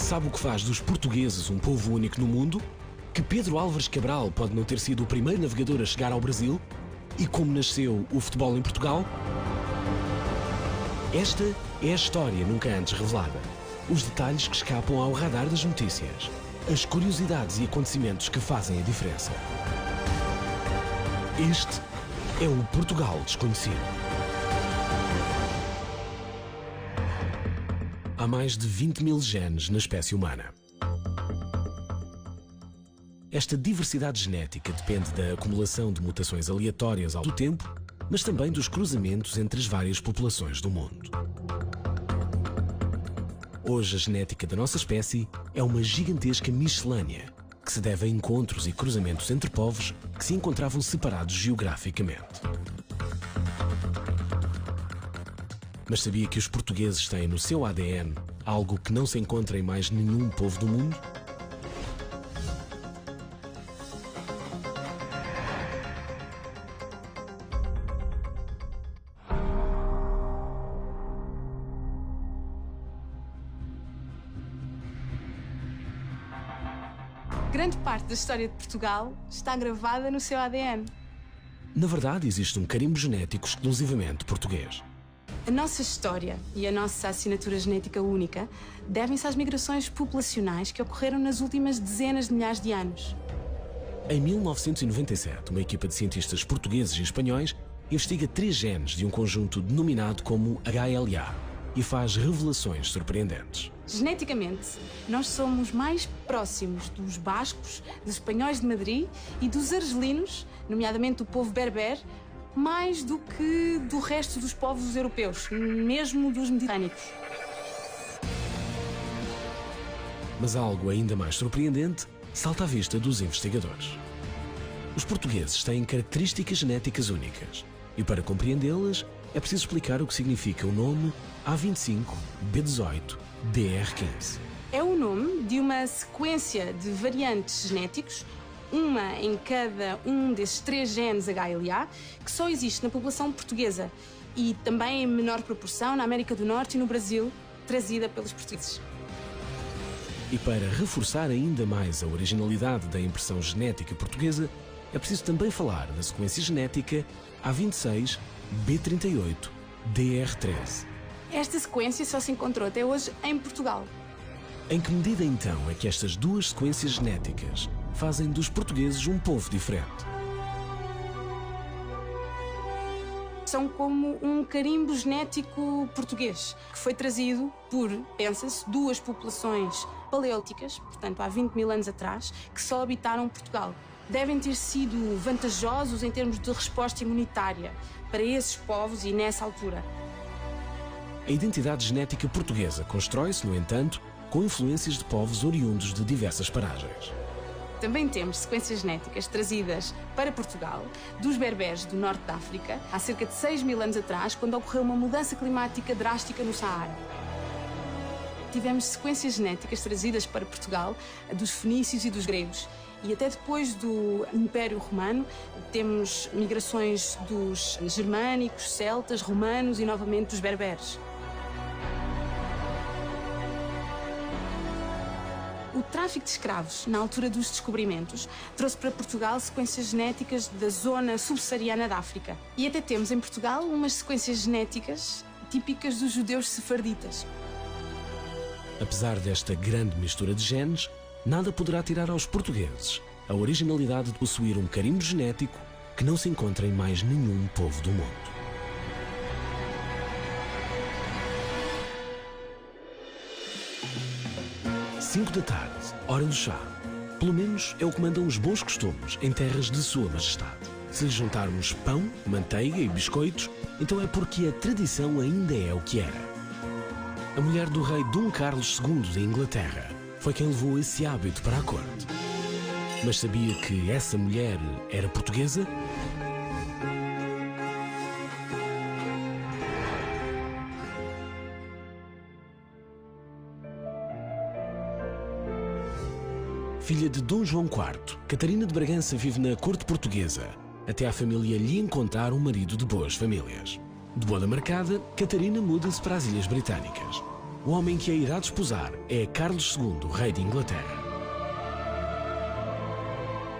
Sabe o que faz dos portugueses um povo único no mundo? Que Pedro Álvares Cabral pode não ter sido o primeiro navegador a chegar ao Brasil? E como nasceu o futebol em Portugal? Esta é a história nunca antes revelada. Os detalhes que escapam ao radar das notícias. As curiosidades e acontecimentos que fazem a diferença. Este é o Portugal Desconhecido. Há mais de 20 mil genes na espécie humana. Esta diversidade genética depende da acumulação de mutações aleatórias ao longo do tempo, mas também dos cruzamentos entre as várias populações do mundo. Hoje, a genética da nossa espécie é uma gigantesca miscelânea, que se deve a encontros e cruzamentos entre povos que se encontravam separados geograficamente. Mas sabia que os portugueses têm no seu ADN algo que não se encontra em mais nenhum povo do mundo? Grande parte da história de Portugal está gravada no seu ADN. Na verdade, existe um carimbo genético exclusivamente português. A nossa história e a nossa assinatura genética única devem-se às migrações populacionais que ocorreram nas últimas dezenas de milhares de anos. Em 1997, uma equipa de cientistas portugueses e espanhóis investiga 3 genes de um conjunto denominado como HLA e faz revelações surpreendentes. Geneticamente, nós somos mais próximos dos bascos, dos espanhóis de Madrid e dos argelinos, nomeadamente do povo berber, mais do que do resto dos povos europeus, mesmo dos mediterrâneos. Mas algo ainda mais surpreendente salta à vista dos investigadores. Os portugueses têm características genéticas únicas e, para compreendê-las, é preciso explicar o que significa o nome A25, B18, DR15. É o nome de uma sequência de variantes genéticos, uma em cada um desses 3 genes HLA, que só existe na população portuguesa e também em menor proporção na América do Norte e no Brasil, trazida pelos portugueses. E para reforçar ainda mais a originalidade da impressão genética portuguesa, é preciso também falar da sequência genética A26, B38, DR13. Esta sequência só se encontrou até hoje em Portugal. Em que medida então é que estas duas sequências genéticas fazem dos portugueses um povo diferente? São como um carimbo genético português, que foi trazido por, pensa-se, 2 populações paleolíticas, portanto há 20 mil anos atrás, que só habitaram Portugal. Devem ter sido vantajosos em termos de resposta imunitária para esses povos e nessa altura. A identidade genética portuguesa constrói-se, no entanto, com influências de povos oriundos de diversas paragens. Também temos sequências genéticas trazidas para Portugal dos berberes do norte da África, há cerca de 6 mil anos atrás, quando ocorreu uma mudança climática drástica no Saara. Tivemos sequências genéticas trazidas para Portugal dos fenícios e dos gregos. E até depois do Império Romano, temos migrações dos germânicos, celtas, romanos e novamente dos berberes. O tráfico de escravos, na altura dos descobrimentos, trouxe para Portugal sequências genéticas da zona subsaariana da África. E até temos em Portugal umas sequências genéticas típicas dos judeus sefarditas. Apesar desta grande mistura de genes, nada poderá tirar aos portugueses a originalidade de possuir um carimbo genético que não se encontra em mais nenhum povo do mundo. Cinco da tarde, hora do chá. Pelo menos é o que mandam os bons costumes em terras de Sua Majestade. Se lhe juntarmos pão, manteiga e biscoitos, então é porque a tradição ainda é o que era. A mulher do rei Dom Carlos II da Inglaterra foi quem levou esse hábito para a corte. Mas sabia que essa mulher era portuguesa? Filha de Dom João IV, Catarina de Bragança vive na corte portuguesa, até a família lhe encontrar um marido de boas famílias. De boda marcada, Catarina muda-se para as Ilhas Britânicas. O homem que a irá desposar é Carlos II, rei de Inglaterra.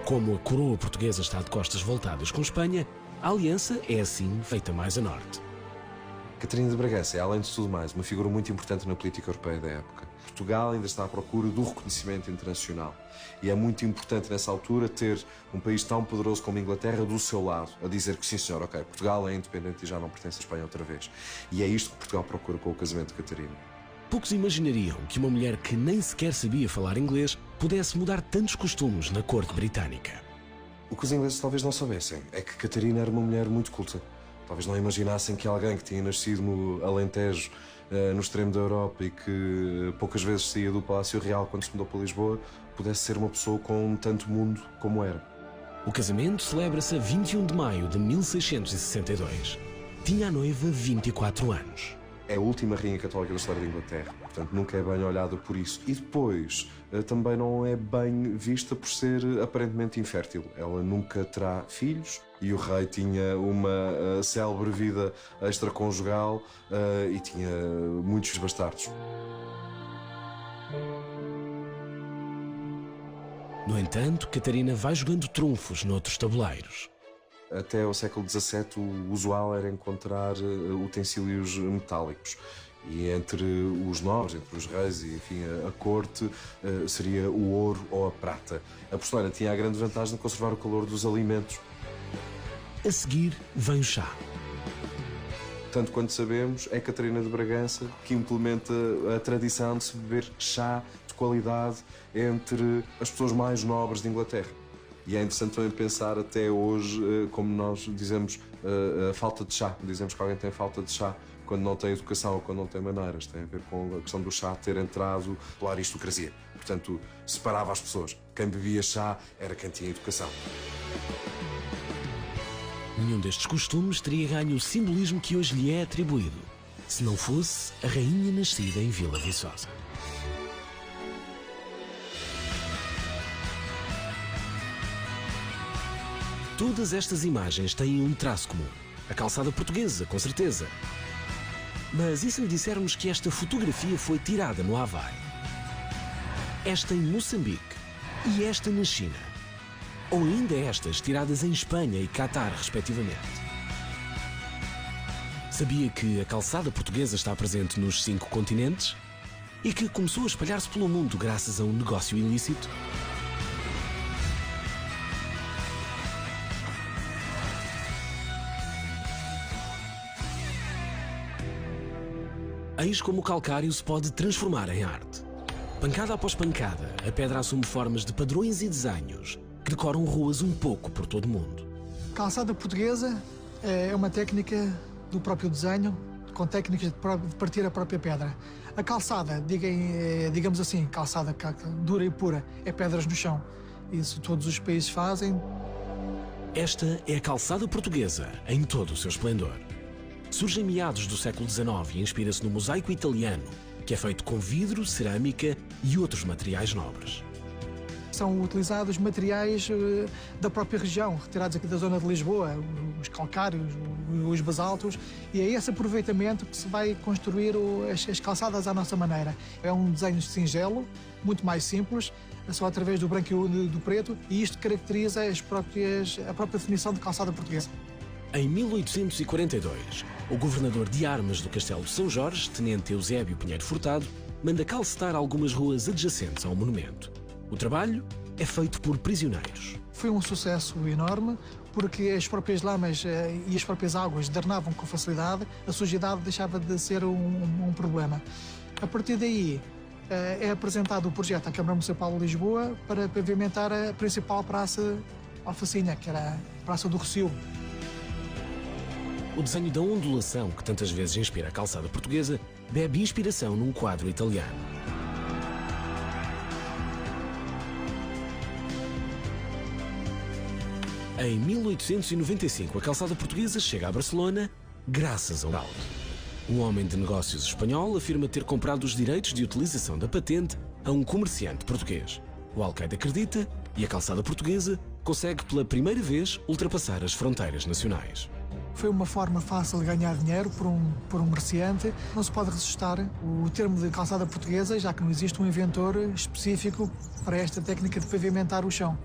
Como a coroa portuguesa está de costas voltadas com Espanha, a aliança é assim feita mais a norte. Catarina de Bragança é, além de tudo mais, uma figura muito importante na política europeia da época. Portugal ainda está à procura do reconhecimento internacional. E é muito importante, nessa altura, ter um país tão poderoso como a Inglaterra do seu lado, a dizer que sim, senhor, ok, Portugal é independente e já não pertence à Espanha outra vez. E é isto que Portugal procura com o casamento de Catarina. Poucos imaginariam que uma mulher que nem sequer sabia falar inglês pudesse mudar tantos costumes na corte britânica. O que os ingleses talvez não soubessem é que Catarina era uma mulher muito culta. Talvez não imaginassem que alguém que tinha nascido no Alentejo, no extremo da Europa, e que poucas vezes saía do Palácio Real quando se mudou para Lisboa, pudesse ser uma pessoa com tanto mundo como era. O casamento celebra-se a 21 de maio de 1662. Tinha a noiva 24 anos. É a última rainha católica da história da Inglaterra, portanto nunca é bem olhada por isso. E depois, também não é bem vista por ser aparentemente infértil. Ela nunca terá filhos e o rei tinha uma célebre vida extraconjugal e tinha muitos bastardos. No entanto, Catarina vai jogando trunfos noutros tabuleiros. Até ao século XVII, o usual era encontrar utensílios metálicos. E entre os nobres, entre os reis e, enfim, a corte, seria o ouro ou a prata. A porcelana tinha a grande vantagem de conservar o calor dos alimentos. A seguir, vem o chá. Tanto quanto sabemos, é Catarina de Bragança que implementa a tradição de se beber chá de qualidade entre as pessoas mais nobres de Inglaterra. E é interessante também pensar até hoje, como nós dizemos, a falta de chá. Dizemos que alguém tem falta de chá quando não tem educação ou quando não tem maneiras. Tem a ver com a questão do chá ter entrado pela aristocracia. Portanto, separava as pessoas. Quem bebia chá era quem tinha educação. Nenhum destes costumes teria ganho o simbolismo que hoje lhe é atribuído, se não fosse a rainha nascida em Vila Viçosa. Todas estas imagens têm um traço comum. A calçada portuguesa, com certeza. Mas e se lhe dissermos que esta fotografia foi tirada no Havaí? Esta em Moçambique e esta na China? Ou ainda estas tiradas em Espanha e Catar, respectivamente? Sabia que a calçada portuguesa está presente nos 5 continentes? E que começou a espalhar-se pelo mundo graças a um negócio ilícito? Eis como o calcário se pode transformar em arte. Pancada após pancada, a pedra assume formas de padrões e desenhos que decoram ruas um pouco por todo o mundo. Calçada portuguesa é uma técnica do próprio desenho, com técnicas de partir a própria pedra. A calçada, digamos assim, calçada dura e pura, é pedras no chão. Isso todos os países fazem. Esta é a calçada portuguesa em todo o seu esplendor. Surge em meados do século XIX e inspira-se no mosaico italiano, que é feito com vidro, cerâmica e outros materiais nobres. São utilizados materiais da própria região, retirados aqui da zona de Lisboa, os calcários, os basaltos, e é esse aproveitamento que se vai construir as calçadas à nossa maneira. É um desenho singelo, muito mais simples, só através do branco e do preto, e isto caracteriza a própria definição de calçada portuguesa. Em 1842, o governador de armas do Castelo de São Jorge, tenente Eusébio Pinheiro Furtado, manda calcetar algumas ruas adjacentes ao monumento. O trabalho é feito por prisioneiros. Foi um sucesso enorme, porque as próprias lamas e as próprias águas drenavam com facilidade, a sujidade deixava de ser um problema. A partir daí, é apresentado o projeto à Câmara Municipal de Lisboa para pavimentar a principal praça alfacinha, que era a Praça do Rossio. O desenho da ondulação, que tantas vezes inspira a calçada portuguesa, bebe inspiração num quadro italiano. Em 1895, a calçada portuguesa chega a Barcelona graças ao Aldo. Um homem de negócios espanhol afirma ter comprado os direitos de utilização da patente a um comerciante português. O alcaide acredita e a calçada portuguesa consegue pela primeira vez ultrapassar as fronteiras nacionais. Foi uma forma fácil de ganhar dinheiro por um comerciante. Não se pode ressuscitar o termo de calçada portuguesa, já que não existe um inventor específico para esta técnica de pavimentar o chão.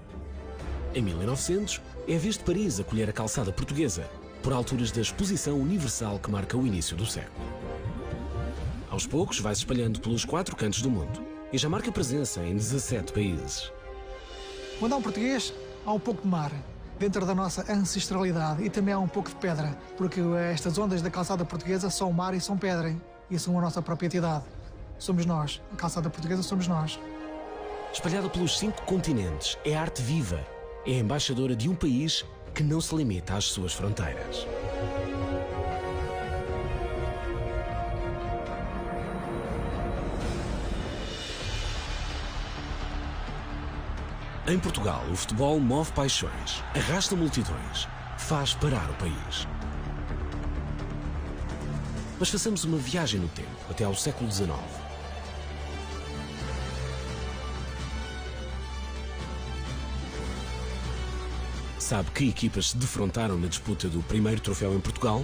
Em 1900, é a vez de Paris acolher a calçada portuguesa, por alturas da Exposição Universal que marca o início do século. Aos poucos, vai-se espalhando pelos 4 cantos do mundo e já marca presença em 17 países. Onde há um português, há um pouco de mar, dentro da nossa ancestralidade, e também há um pouco de pedra, porque estas ondas da calçada portuguesa são mar e são pedra, e são a nossa própria entidade. Somos nós. A calçada portuguesa somos nós. Espalhada pelos 5 continentes, é arte viva. É a embaixadora de um país que não se limita às suas fronteiras. Em Portugal, o futebol move paixões, arrasta multidões, faz parar o país. Mas façamos uma viagem no tempo, até ao século XIX. Sabe que equipas se defrontaram na disputa do primeiro troféu em Portugal?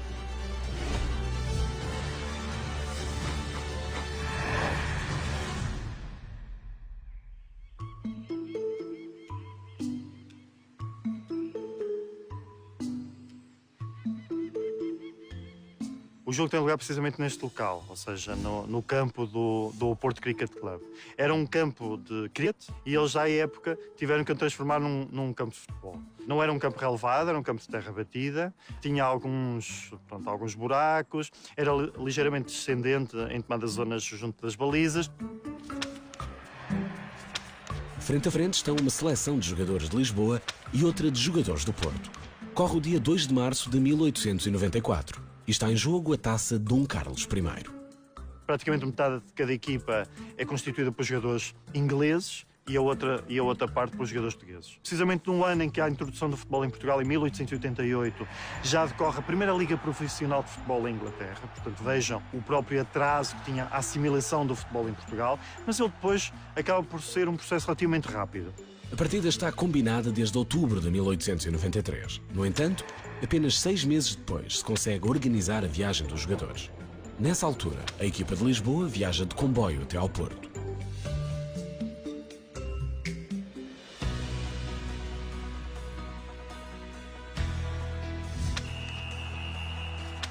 O jogo tem lugar precisamente neste local, ou seja, no campo do Porto Cricket Club. Era um campo de cricket e eles, já à época, tiveram que o transformar num campo de futebol. Não era um campo relevado, era um campo de terra batida, tinha alguns buracos, era ligeiramente descendente em determinadas zonas junto das balizas. Frente a frente estão uma seleção de jogadores de Lisboa e outra de jogadores do Porto. Corre o dia 2 de março de 1894. E está em jogo a taça Dom Carlos I. Praticamente metade de cada equipa é constituída por jogadores ingleses e a outra parte por jogadores portugueses. Precisamente no ano em que há a introdução do futebol em Portugal, em 1888, já decorre a primeira liga profissional de futebol em Inglaterra. Portanto, vejam o próprio atraso que tinha a assimilação do futebol em Portugal, mas ele depois acaba por ser um processo relativamente rápido. A partida está combinada desde outubro de 1893. No entanto, apenas 6 meses depois se consegue organizar a viagem dos jogadores. Nessa altura, a equipa de Lisboa viaja de comboio até ao Porto.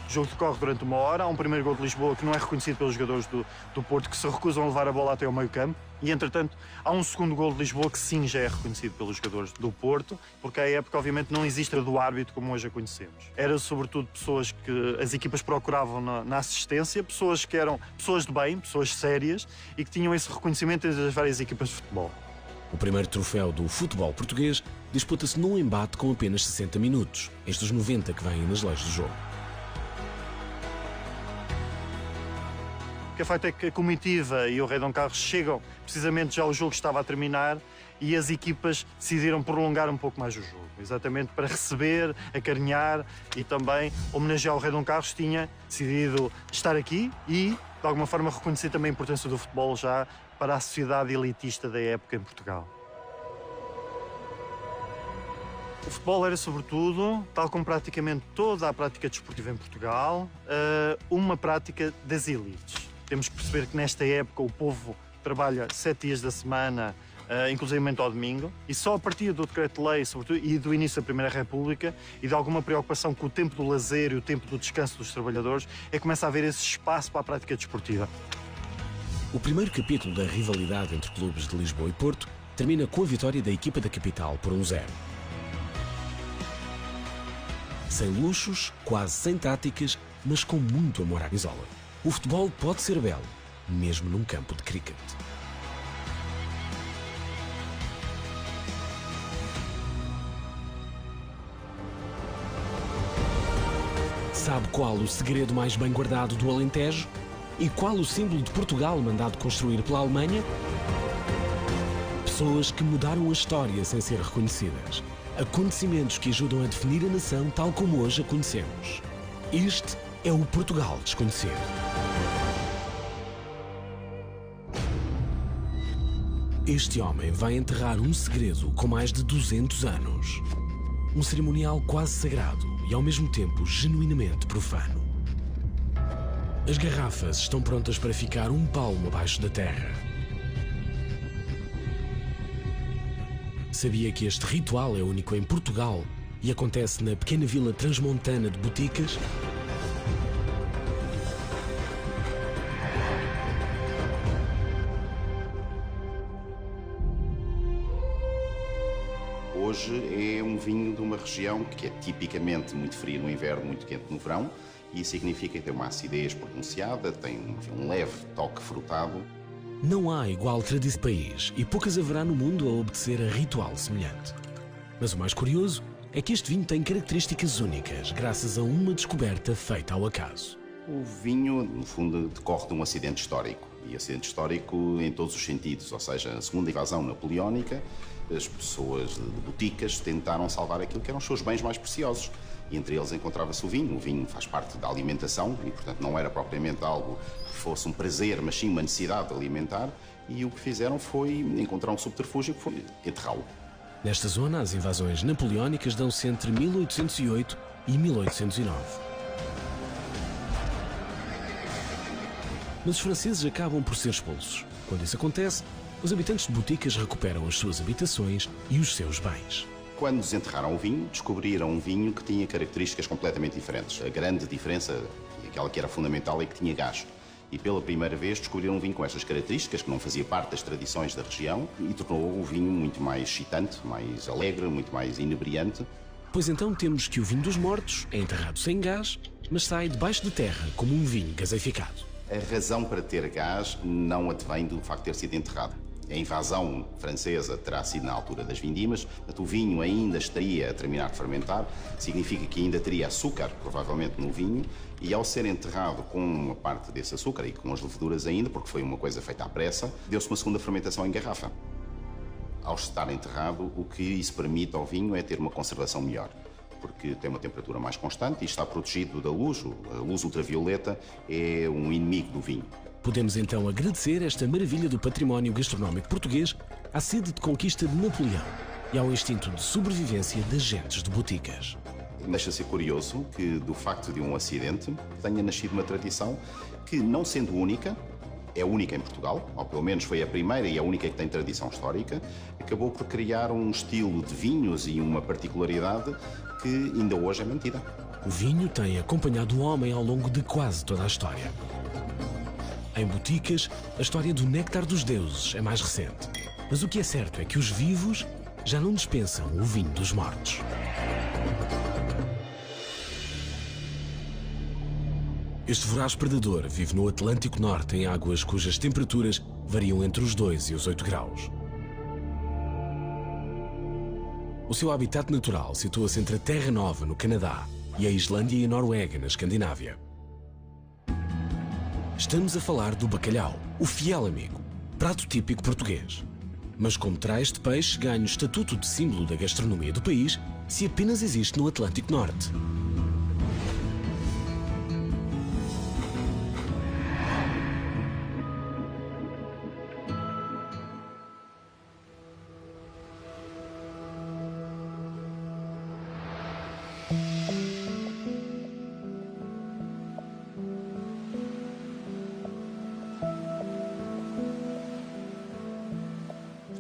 O jogo decorre durante 1 hora, há um primeiro gol de Lisboa que não é reconhecido pelos jogadores do Porto, que se recusam a levar a bola até ao meio campo, e entretanto há um segundo gol de Lisboa que sim já é reconhecido pelos jogadores do Porto, porque à época obviamente não existe a do árbitro como hoje a conhecemos. Era sobretudo pessoas que as equipas procuravam na assistência, pessoas que eram pessoas de bem, pessoas sérias e que tinham esse reconhecimento entre as várias equipas de futebol. O primeiro troféu do futebol português disputa-se num embate com apenas 60 minutos, estes 90 que vêm nas leis do jogo. O que é feito é que a comitiva e o Rei Dom Carlos chegam precisamente já o jogo estava a terminar e as equipas decidiram prolongar um pouco mais o jogo, exatamente para receber, acarinhar e também homenagear o Rei Dom Carlos, que tinha decidido estar aqui e, de alguma forma, reconhecer também a importância do futebol já para a sociedade elitista da época em Portugal. O futebol era, sobretudo, tal como praticamente toda a prática desportiva em Portugal, uma prática das elites. Temos que perceber que nesta época o povo trabalha 7 dias da semana, inclusive ao domingo, e só a partir do decreto-lei, sobretudo, e do início da Primeira República, e de alguma preocupação com o tempo do lazer e o tempo do descanso dos trabalhadores, é que começa a haver esse espaço para a prática desportiva. O primeiro capítulo da rivalidade entre clubes de Lisboa e Porto termina com a vitória da equipa da capital por 1-0. Sem luxos, quase sem táticas, mas com muito amor à camisola. O futebol pode ser belo, mesmo num campo de cricket. Sabe qual o segredo mais bem guardado do Alentejo? E qual o símbolo de Portugal mandado construir pela Alemanha? Pessoas que mudaram a história sem ser reconhecidas. Acontecimentos que ajudam a definir a nação tal como hoje a conhecemos. Este é o Portugal desconhecido. Este homem vai enterrar um segredo com mais de 200 anos. Um cerimonial quase sagrado e ao mesmo tempo genuinamente profano. As garrafas estão prontas para ficar um palmo abaixo da terra. Sabia que este ritual é único em Portugal e acontece na pequena vila transmontana de Boticas? Hoje é um vinho de uma região que é tipicamente muito fria no inverno, muito quente no verão, e isso significa que tem uma acidez pronunciada, tem um leve toque frutado. Não há igual tradição de país e poucas haverá no mundo a obedecer a ritual semelhante. Mas o mais curioso é que este vinho tem características únicas graças a uma descoberta feita ao acaso. O vinho, no fundo, decorre de um acidente histórico. E acidente histórico em todos os sentidos, ou seja, a segunda invasão napoleónica, as pessoas de Boticas tentaram salvar aquilo que eram os seus bens mais preciosos. E entre eles encontrava-se o vinho. O vinho faz parte da alimentação e, portanto, não era propriamente algo que fosse um prazer, mas sim uma necessidade de alimentar. E o que fizeram foi encontrar um subterfúgio que foi enterrá-lo. Nesta zona, as invasões napoleónicas dão-se entre 1808 e 1809. Mas os franceses acabam por ser expulsos. Quando isso acontece, os habitantes de Boticas recuperam as suas habitações e os seus bens. Quando desenterraram o vinho, descobriram um vinho que tinha características completamente diferentes. A grande diferença, e aquela que era fundamental, é que tinha gás. E pela primeira vez descobriram um vinho com estas características, que não fazia parte das tradições da região, e tornou o vinho muito mais excitante, mais alegre, muito mais inebriante. Pois então temos que o vinho dos mortos é enterrado sem gás, mas sai debaixo de terra como um vinho gaseificado. A razão para ter gás não advém do facto de ter sido enterrado. A invasão francesa terá sido na altura das vindimas, portanto, o vinho ainda estaria a terminar de fermentar, significa que ainda teria açúcar, provavelmente, no vinho, e ao ser enterrado com uma parte desse açúcar e com as leveduras ainda, porque foi uma coisa feita à pressa, deu-se uma segunda fermentação em garrafa. Ao estar enterrado, o que isso permite ao vinho é ter uma conservação melhor, porque tem uma temperatura mais constante e está protegido da luz. A luz ultravioleta é um inimigo do vinho. Podemos então agradecer esta maravilha do património gastronómico português à sede de conquista de Napoleão e ao instinto de sobrevivência das gentes de Boticas. Deixa-se curioso que, do facto de um acidente, tenha nascido uma tradição que, não sendo única, é única em Portugal, ou pelo menos foi a primeira e a única que tem tradição histórica, acabou por criar um estilo de vinhos e uma particularidade que ainda hoje é mantida. O vinho tem acompanhado o homem ao longo de quase toda a história. Em Boticas, a história do néctar dos deuses é mais recente. Mas o que é certo é que os vivos já não dispensam o vinho dos mortos. Este voraz predador vive no Atlântico Norte em águas cujas temperaturas variam entre os 2 e os 8 graus. O seu habitat natural situa-se entre a Terra Nova, no Canadá, e a Islândia e a Noruega, na Escandinávia. Estamos a falar do bacalhau, o fiel amigo, prato típico português. Mas como terá este peixe ganho o estatuto de símbolo da gastronomia do país se apenas existe no Atlântico Norte?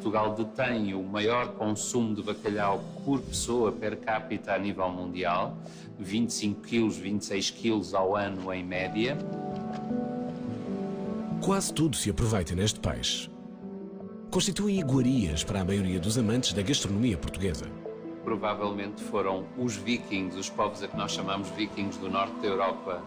Portugal detém o maior consumo de bacalhau por pessoa per capita a nível mundial, 25 kg, 26 kg ao ano em média. Quase tudo se aproveita neste peixe. Constituem iguarias para a maioria dos amantes da gastronomia portuguesa. Provavelmente foram os vikings, os povos a que nós chamamos vikings do norte da Europa,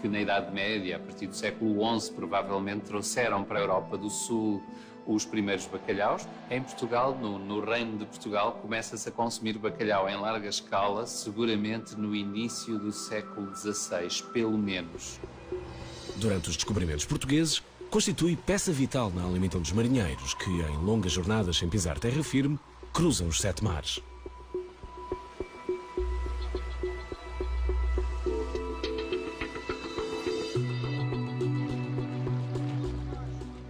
que na Idade Média, a partir do século XI, provavelmente trouxeram para a Europa do Sul os primeiros bacalhaus. Em Portugal, no Reino de Portugal, começa-se a consumir bacalhau em larga escala, seguramente no início do século XVI, pelo menos. Durante os descobrimentos portugueses, constitui peça vital na alimentação dos marinheiros que, em longas jornadas sem pisar terra firme, cruzam os 7 mares.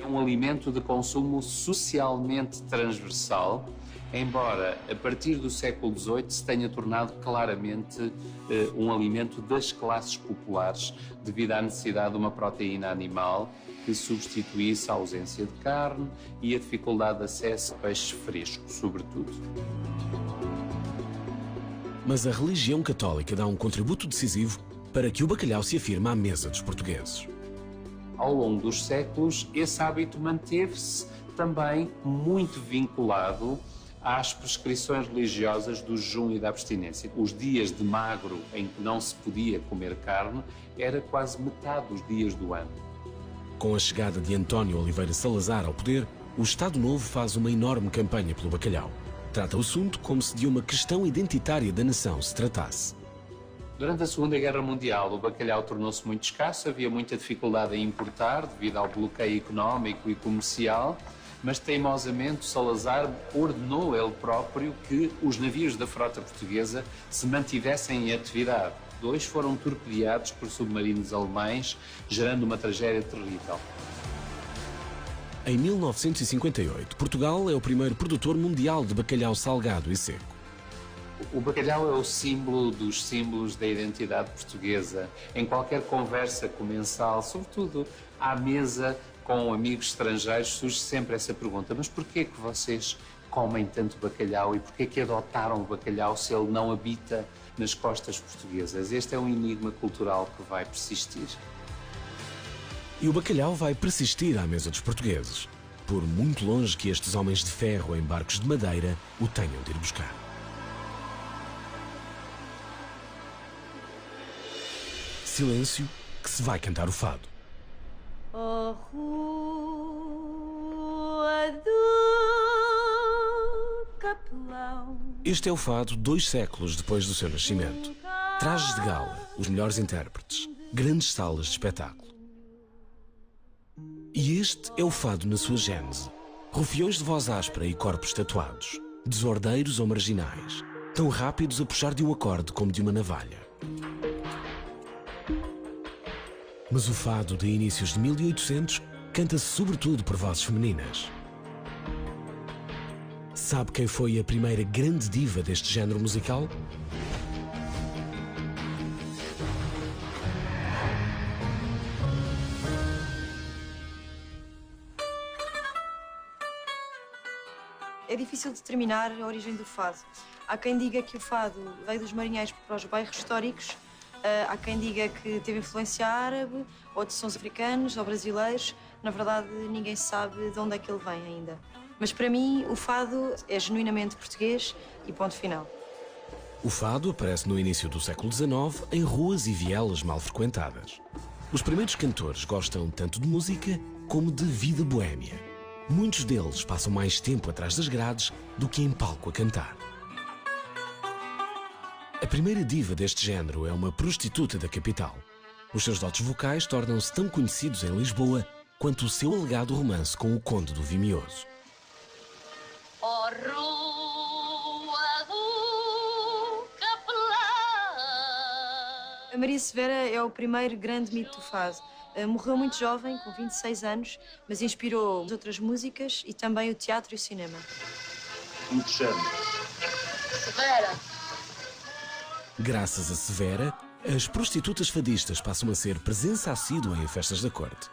Um alimento de consumo socialmente transversal embora a partir do século XVIII se tenha tornado claramente um alimento das classes populares devido à necessidade de uma proteína animal que substituísse a ausência de carne e a dificuldade de acesso a peixe fresco, sobretudo. Mas a religião católica dá um contributo decisivo para que o bacalhau se afirme à mesa dos portugueses. Ao longo dos séculos, esse hábito manteve-se também muito vinculado às prescrições religiosas do jejum e da abstinência. Os dias de magro em que não se podia comer carne era quase metade dos dias do ano. Com a chegada de António Oliveira Salazar ao poder, o Estado Novo faz uma enorme campanha pelo bacalhau. Trata o assunto como se de uma questão identitária da nação se tratasse. Durante a Segunda Guerra Mundial, o bacalhau tornou-se muito escasso, havia muita dificuldade em importar devido ao bloqueio económico e comercial, mas teimosamente Salazar ordenou ele próprio que os navios da frota portuguesa se mantivessem em atividade. 2 foram torpedeados por submarinos alemães, gerando uma tragédia terrível. Em 1958, Portugal é o primeiro produtor mundial de bacalhau salgado e seco. O bacalhau é o símbolo dos símbolos da identidade portuguesa. Em qualquer conversa comensal, sobretudo à mesa com amigos estrangeiros, surge sempre essa pergunta: mas porquê que vocês comem tanto bacalhau e porquê que adotaram o bacalhau se ele não habita nas costas portuguesas? Este é um enigma cultural que vai persistir. E o bacalhau vai persistir à mesa dos portugueses, por muito longe que estes homens de ferro em barcos de madeira o tenham de ir buscar. Silêncio, que se vai cantar o fado. Oh, Rua do Capelão. Este é o fado 2 séculos depois do seu nascimento. Trajes de gala, os melhores intérpretes, grandes salas de espetáculo. E este é o fado na sua gênese. Rufiões de voz áspera e corpos tatuados, desordeiros ou marginais, tão rápidos a puxar de um acorde como de uma navalha. Mas o fado de inícios de 1800 canta-se sobretudo por vozes femininas. Sabe quem foi a primeira grande diva deste género musical? É difícil determinar a origem do fado. Há quem diga que o fado veio dos marinheiros para os bairros históricos, há quem diga que teve influência árabe, ou de sons africanos ou brasileiros. Na verdade, ninguém sabe de onde é que ele vem ainda. Mas para mim, o fado é genuinamente português e ponto final. O fado aparece no início do século XIX em ruas e vielas mal frequentadas. Os primeiros cantores gostam tanto de música como de vida boémia. Muitos deles passam mais tempo atrás das grades do que em palco a cantar. A primeira diva deste género é uma prostituta da capital. Os seus dotes vocais tornam-se tão conhecidos em Lisboa quanto o seu alegado romance com o Conde do Vimioso. Oh, Rua do Capelão. A Maria Severa é o primeiro grande mito do fado. Morreu muito jovem, com 26 anos, mas inspirou outras músicas e também o teatro e o cinema. Como te chama? Severa. Graças a Severa, as prostitutas fadistas passam a ser presença assídua em festas da corte.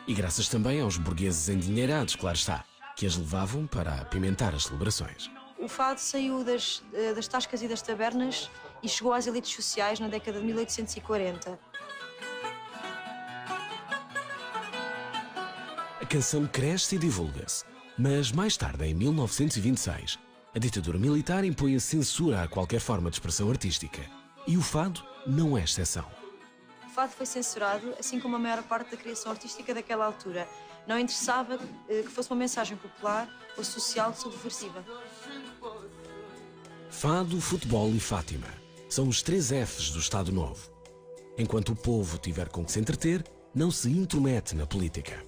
E graças também aos burgueses endinheirados, claro está, que as levavam para apimentar as celebrações. O fado saiu das tascas e das tabernas e chegou às elites sociais na década de 1840. A canção cresce e divulga-se, mas mais tarde, em 1926, a ditadura militar impõe a censura a qualquer forma de expressão artística. E o fado não é exceção. O fado foi censurado, assim como a maior parte da criação artística daquela altura. Não interessava que fosse uma mensagem popular ou social subversiva. Fado, futebol e Fátima são os 3 Fs do Estado Novo. Enquanto o povo tiver com que se entreter, não se intromete na política.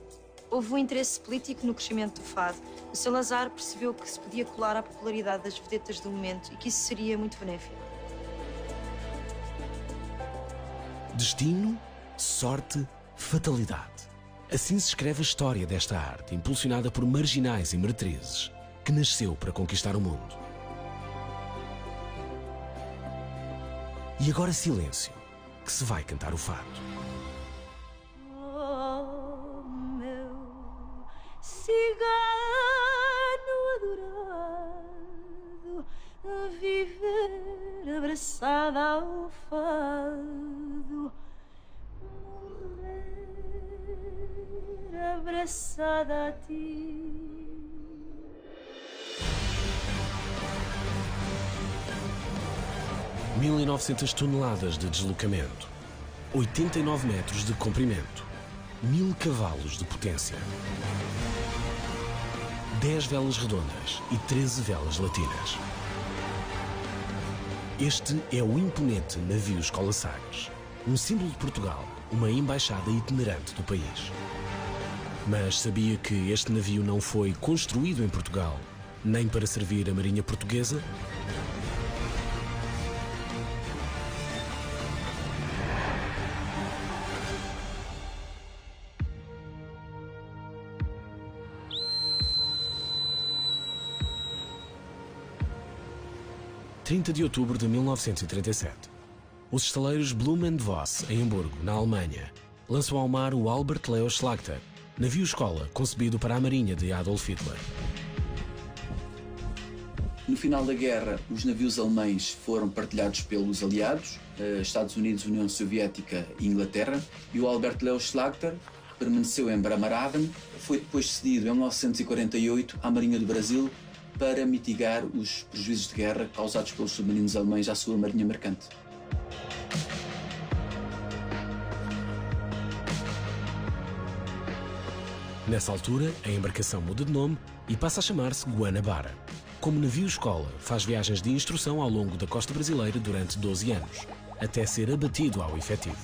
Houve um interesse político no crescimento do fado. O Salazar percebeu que se podia colar à popularidade das vedetas do momento e que isso seria muito benéfico. Destino, sorte, fatalidade. Assim se escreve a história desta arte, impulsionada por marginais e meretrizes. que nasceu para conquistar o mundo. E agora silêncio, que se vai cantar o fado. Oh, meu cigano adorado, viver abraçada ao fado, morrer abraçada a ti. 1900 toneladas de deslocamento, 89 metros de comprimento, 1000 cavalos de potência, 10 velas redondas e 13 velas latinas. Este é o imponente navio Escola Sagres, um símbolo de Portugal, uma embaixada itinerante do país. Mas sabia que este navio não foi construído em Portugal, nem para servir a Marinha Portuguesa? – 30 de outubro de 1937. Os estaleiros Blohm & Voss, em Hamburgo, na Alemanha, lançam ao mar o Albert Leo Schlachter, navio-escola concebido para a Marinha de Adolf Hitler. No final da guerra, os navios alemães foram partilhados pelos aliados, Estados Unidos, União Soviética e Inglaterra, e o Albert Leo Schlachter permaneceu em Bremerhaven, foi depois cedido em 1948 à Marinha do Brasil para mitigar os prejuízos de guerra causados pelos submarinos alemães à sua marinha mercante. Nessa altura, a embarcação muda de nome e passa a chamar-se Guanabara. Como navio-escola, faz viagens de instrução ao longo da costa brasileira durante 12 anos, até ser abatido ao efetivo.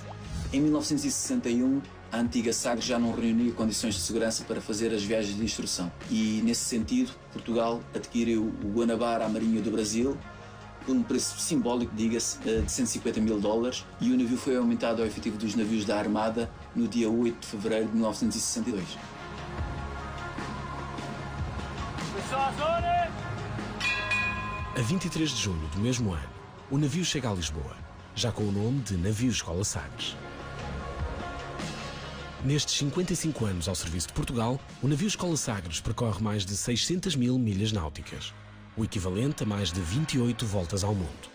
Em 1961, a antiga Sagres já não reunia condições de segurança para fazer as viagens de instrução. E, nesse sentido, Portugal adquiriu o Guanabara à Marinha do Brasil por um preço simbólico, diga-se, de $150 mil, e o navio foi aumentado ao efetivo dos navios da Armada no dia 8 de fevereiro de 1962. A 23 de junho do mesmo ano, o navio chega a Lisboa, já com o nome de Navio Escola Sagres. Nestes 55 anos ao serviço de Portugal, o navio Escola Sagres percorre mais de 600 mil milhas náuticas, o equivalente a mais de 28 voltas ao mundo.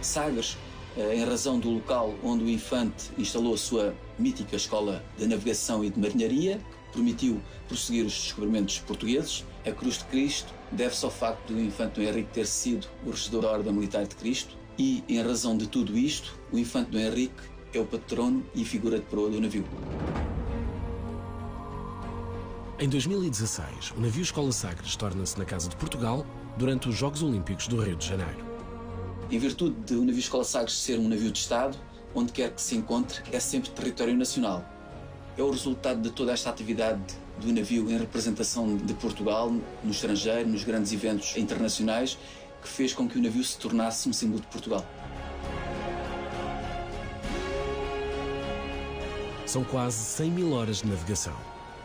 Sagres, em razão do local onde o Infante instalou a sua mítica escola de navegação e de marinharia, permitiu prosseguir os descobrimentos portugueses. A Cruz de Cristo deve-se ao facto do Infante Dom Henrique ter sido o regedor da Ordem Militar de Cristo e, em razão de tudo isto, o Infante Dom Henrique é o patrono e figura de proa do navio. Em 2016, o navio Escola Sagres torna-se na Casa de Portugal durante os Jogos Olímpicos do Rio de Janeiro. Em virtude de o navio Escola Sagres ser um navio de Estado, onde quer que se encontre, é sempre território nacional. É o resultado de toda esta atividade do navio em representação de Portugal no estrangeiro, nos grandes eventos internacionais, que fez com que o navio se tornasse um símbolo de Portugal. São quase 100 mil horas de navegação,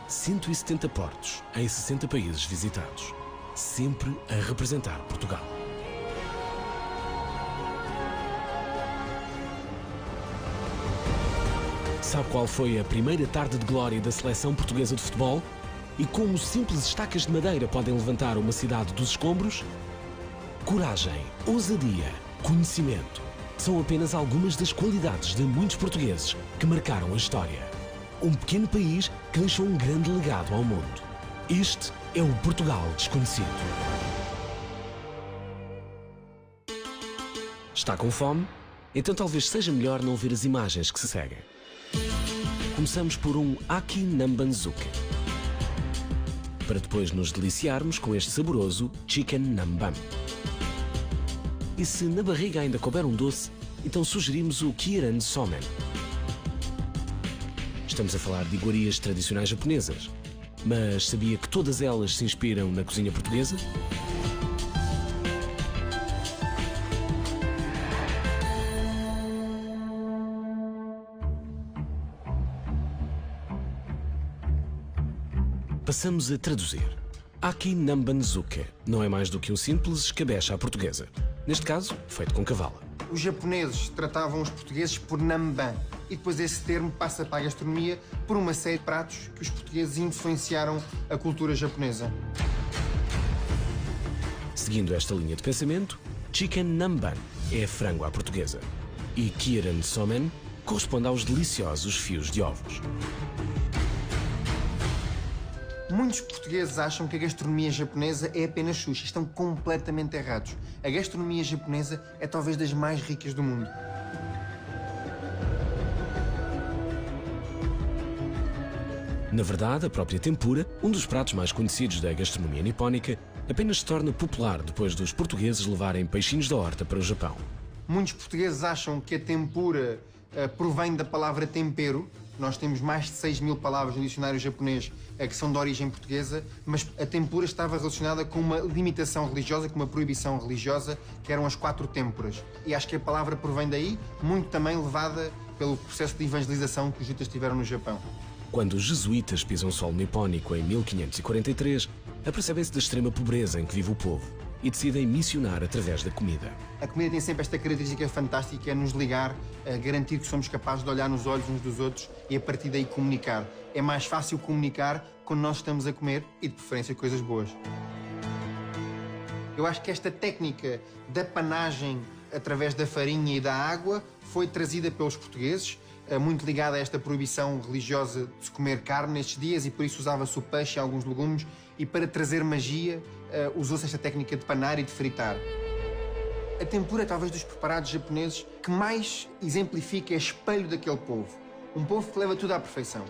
170 portos em 60 países visitados, sempre a representar Portugal. Sabe qual foi a primeira tarde de glória da seleção portuguesa de futebol? E como simples estacas de madeira podem levantar uma cidade dos escombros? Coragem, ousadia, conhecimento são apenas algumas das qualidades de muitos portugueses que marcaram a história. Um pequeno país que deixou um grande legado ao mundo. Este é o Portugal desconhecido. Está com fome? Então talvez seja melhor não ver as imagens que se seguem. Começamos por um Aki Nambanzuke, para depois nos deliciarmos com este saboroso Chicken Nambam. E se na barriga ainda couber um doce, então sugerimos o Kiran Somen. Estamos a falar de iguarias tradicionais japonesas, mas sabia que todas elas se inspiram na cozinha portuguesa? Passamos a traduzir. Aki Nambanzuke não é mais do que um simples escabeche à portuguesa. Neste caso, feito com cavala. Os japoneses tratavam os portugueses por namban e depois esse termo passa para a gastronomia por uma série de pratos que os portugueses influenciaram a cultura japonesa. Seguindo esta linha de pensamento, Chicken Namban é frango à portuguesa e Kiran Somen corresponde aos deliciosos fios de ovos. Muitos portugueses acham que a gastronomia japonesa é apenas sushi. Estão completamente errados. A gastronomia japonesa é talvez das mais ricas do mundo. Na verdade, a própria tempura, um dos pratos mais conhecidos da gastronomia nipónica, apenas se torna popular depois dos portugueses levarem peixinhos da horta para o Japão. Muitos portugueses acham que a tempura provém da palavra tempero. Nós temos mais de 6.000 palavras no dicionário japonês que são de origem portuguesa, mas a tempura estava relacionada com uma limitação religiosa, com uma proibição religiosa, que eram as 4 têmporas. E acho que a palavra provém daí, muito também levada pelo processo de evangelização que os jesuítas tiveram no Japão. Quando os jesuítas pisam solo nipónico em 1543, apercebem-se da extrema pobreza em que vive o povo e decidem missionar através da comida. A comida tem sempre esta característica fantástica, é nos ligar, garantir que somos capazes de olhar nos olhos uns dos outros e a partir daí comunicar. É mais fácil comunicar quando nós estamos a comer e de preferência coisas boas. Eu acho que esta técnica da panagem através da farinha e da água foi trazida pelos portugueses, muito ligada a esta proibição religiosa de se comer carne nestes dias e por isso usava-se o peixe e alguns legumes e para trazer magia usou-se esta técnica de panar e de fritar. A tempura é talvez dos preparados japoneses que mais exemplifica, é espelho daquele povo. Um povo que leva tudo à perfeição.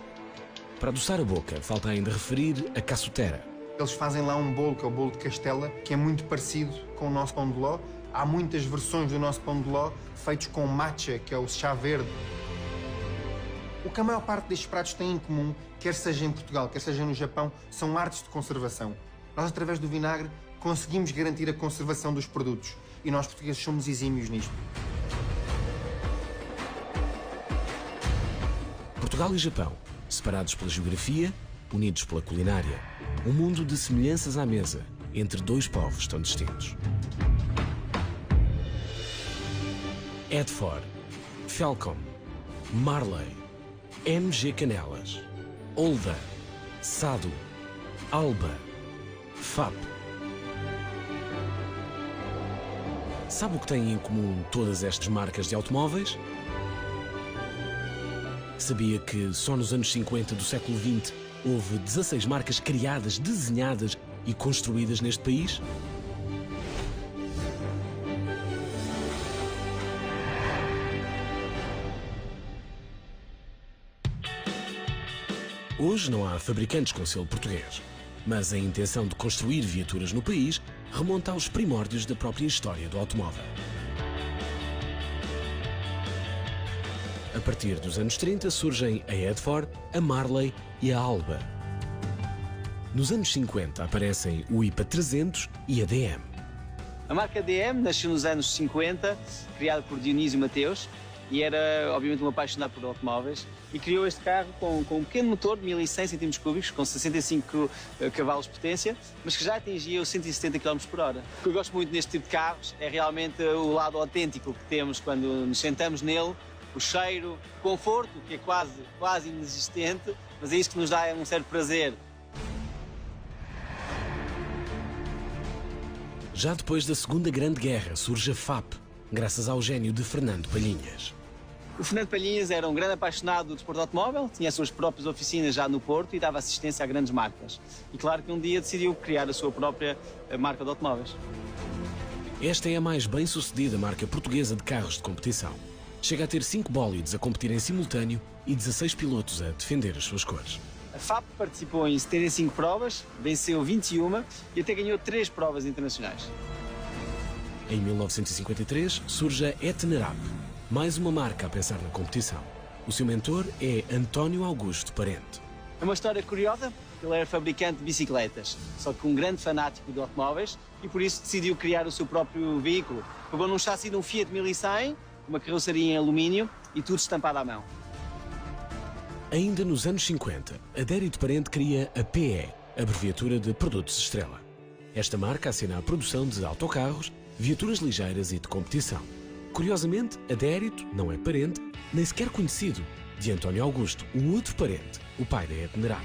Para adoçar a boca, falta ainda referir a cassutera. Eles fazem lá um bolo, que é o bolo de Castela, que é muito parecido com o nosso pão de ló. Há muitas versões do nosso pão de ló feitos com matcha, que é o chá verde. O que a maior parte destes pratos tem em comum, quer seja em Portugal, quer seja no Japão, são artes de conservação. Nós, através do vinagre, conseguimos garantir a conservação dos produtos. E nós, portugueses, somos exímios nisto. Portugal e Japão, separados pela geografia, unidos pela culinária. Um mundo de semelhanças à mesa, entre dois povos tão distintos. Edford, Falcon, Marley, MG Canelas, Olda, Sado, Alba, FAP. Sabe o que têm em comum todas estas marcas de automóveis? Sabia que só nos anos 50 do século XX houve 16 marcas criadas, desenhadas e construídas neste país? Hoje não há fabricantes com selo português, mas a intenção de construir viaturas no país remonta aos primórdios da própria história do automóvel. A partir dos anos 30 surgem a Edford, a Marley e a Alba. Nos anos 50 aparecem o IPA 300 e a DM. A marca DM nasceu nos anos 50, criada por Dionísio Mateus, e era obviamente um apaixonado por automóveis, e criou este carro com um pequeno motor de 1100 cm3, com 65 cavalos de potência, mas que já atingia os 170 km por hora. O que eu gosto muito neste tipo de carros é realmente o lado autêntico que temos quando nos sentamos nele, o cheiro, o conforto, que é quase inexistente, mas é isso que nos dá um certo prazer. Já depois da Segunda Grande Guerra surge a FAP, graças ao gênio de Fernando Palhinhas. O Fernando Palhinhas era um grande apaixonado do desporto automóvel, tinha as suas próprias oficinas já no Porto e dava assistência a grandes marcas. E claro que um dia decidiu criar a sua própria marca de automóveis. Esta é a mais bem-sucedida marca portuguesa de carros de competição. Chega a ter 5 bólides a competir em simultâneo e 16 pilotos a defender as suas cores. A FAP participou em 75 provas, venceu 21 e até ganhou 3 provas internacionais. Em 1953 surge a Itinerap, mais uma marca a pensar na competição. O seu mentor é António Augusto Parente. É uma história curiosa, ele era fabricante de bicicletas, só que um grande fanático de automóveis e por isso decidiu criar o seu próprio veículo. Pegou num chassi de um Fiat 1100, uma carroceria em alumínio e tudo estampado à mão. Ainda nos anos 50, Adérito Parente cria a PE, abreviatura de Produtos Estrela. Esta marca assina a produção de autocarros, viaturas ligeiras e de competição. Curiosamente, Adérito não é parente, nem sequer conhecido, de António Augusto, o outro parente, o pai da Etnerap.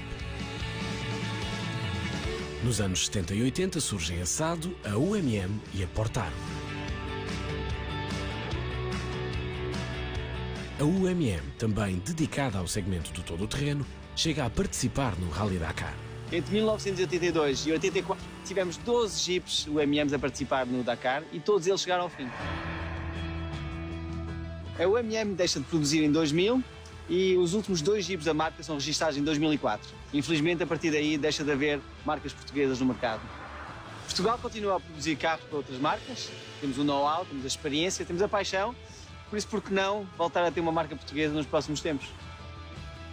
Nos anos 70 e 80 surgem a SADO, a UMM e a Portar. A UMM, também dedicada ao segmento do todo-terreno, chega a participar no Rally Dakar. Entre 1982 e 84 tivemos 12 jipes UMMs a participar no Dakar e todos eles chegaram ao fim. A UMM deixa de produzir em 2000 e os últimos 2 jipes da marca são registados em 2004. Infelizmente, a partir daí, deixa de haver marcas portuguesas no mercado. Portugal continua a produzir carros para outras marcas. Temos o know-how, temos a experiência, temos a paixão. Por isso, por que não voltar a ter uma marca portuguesa nos próximos tempos?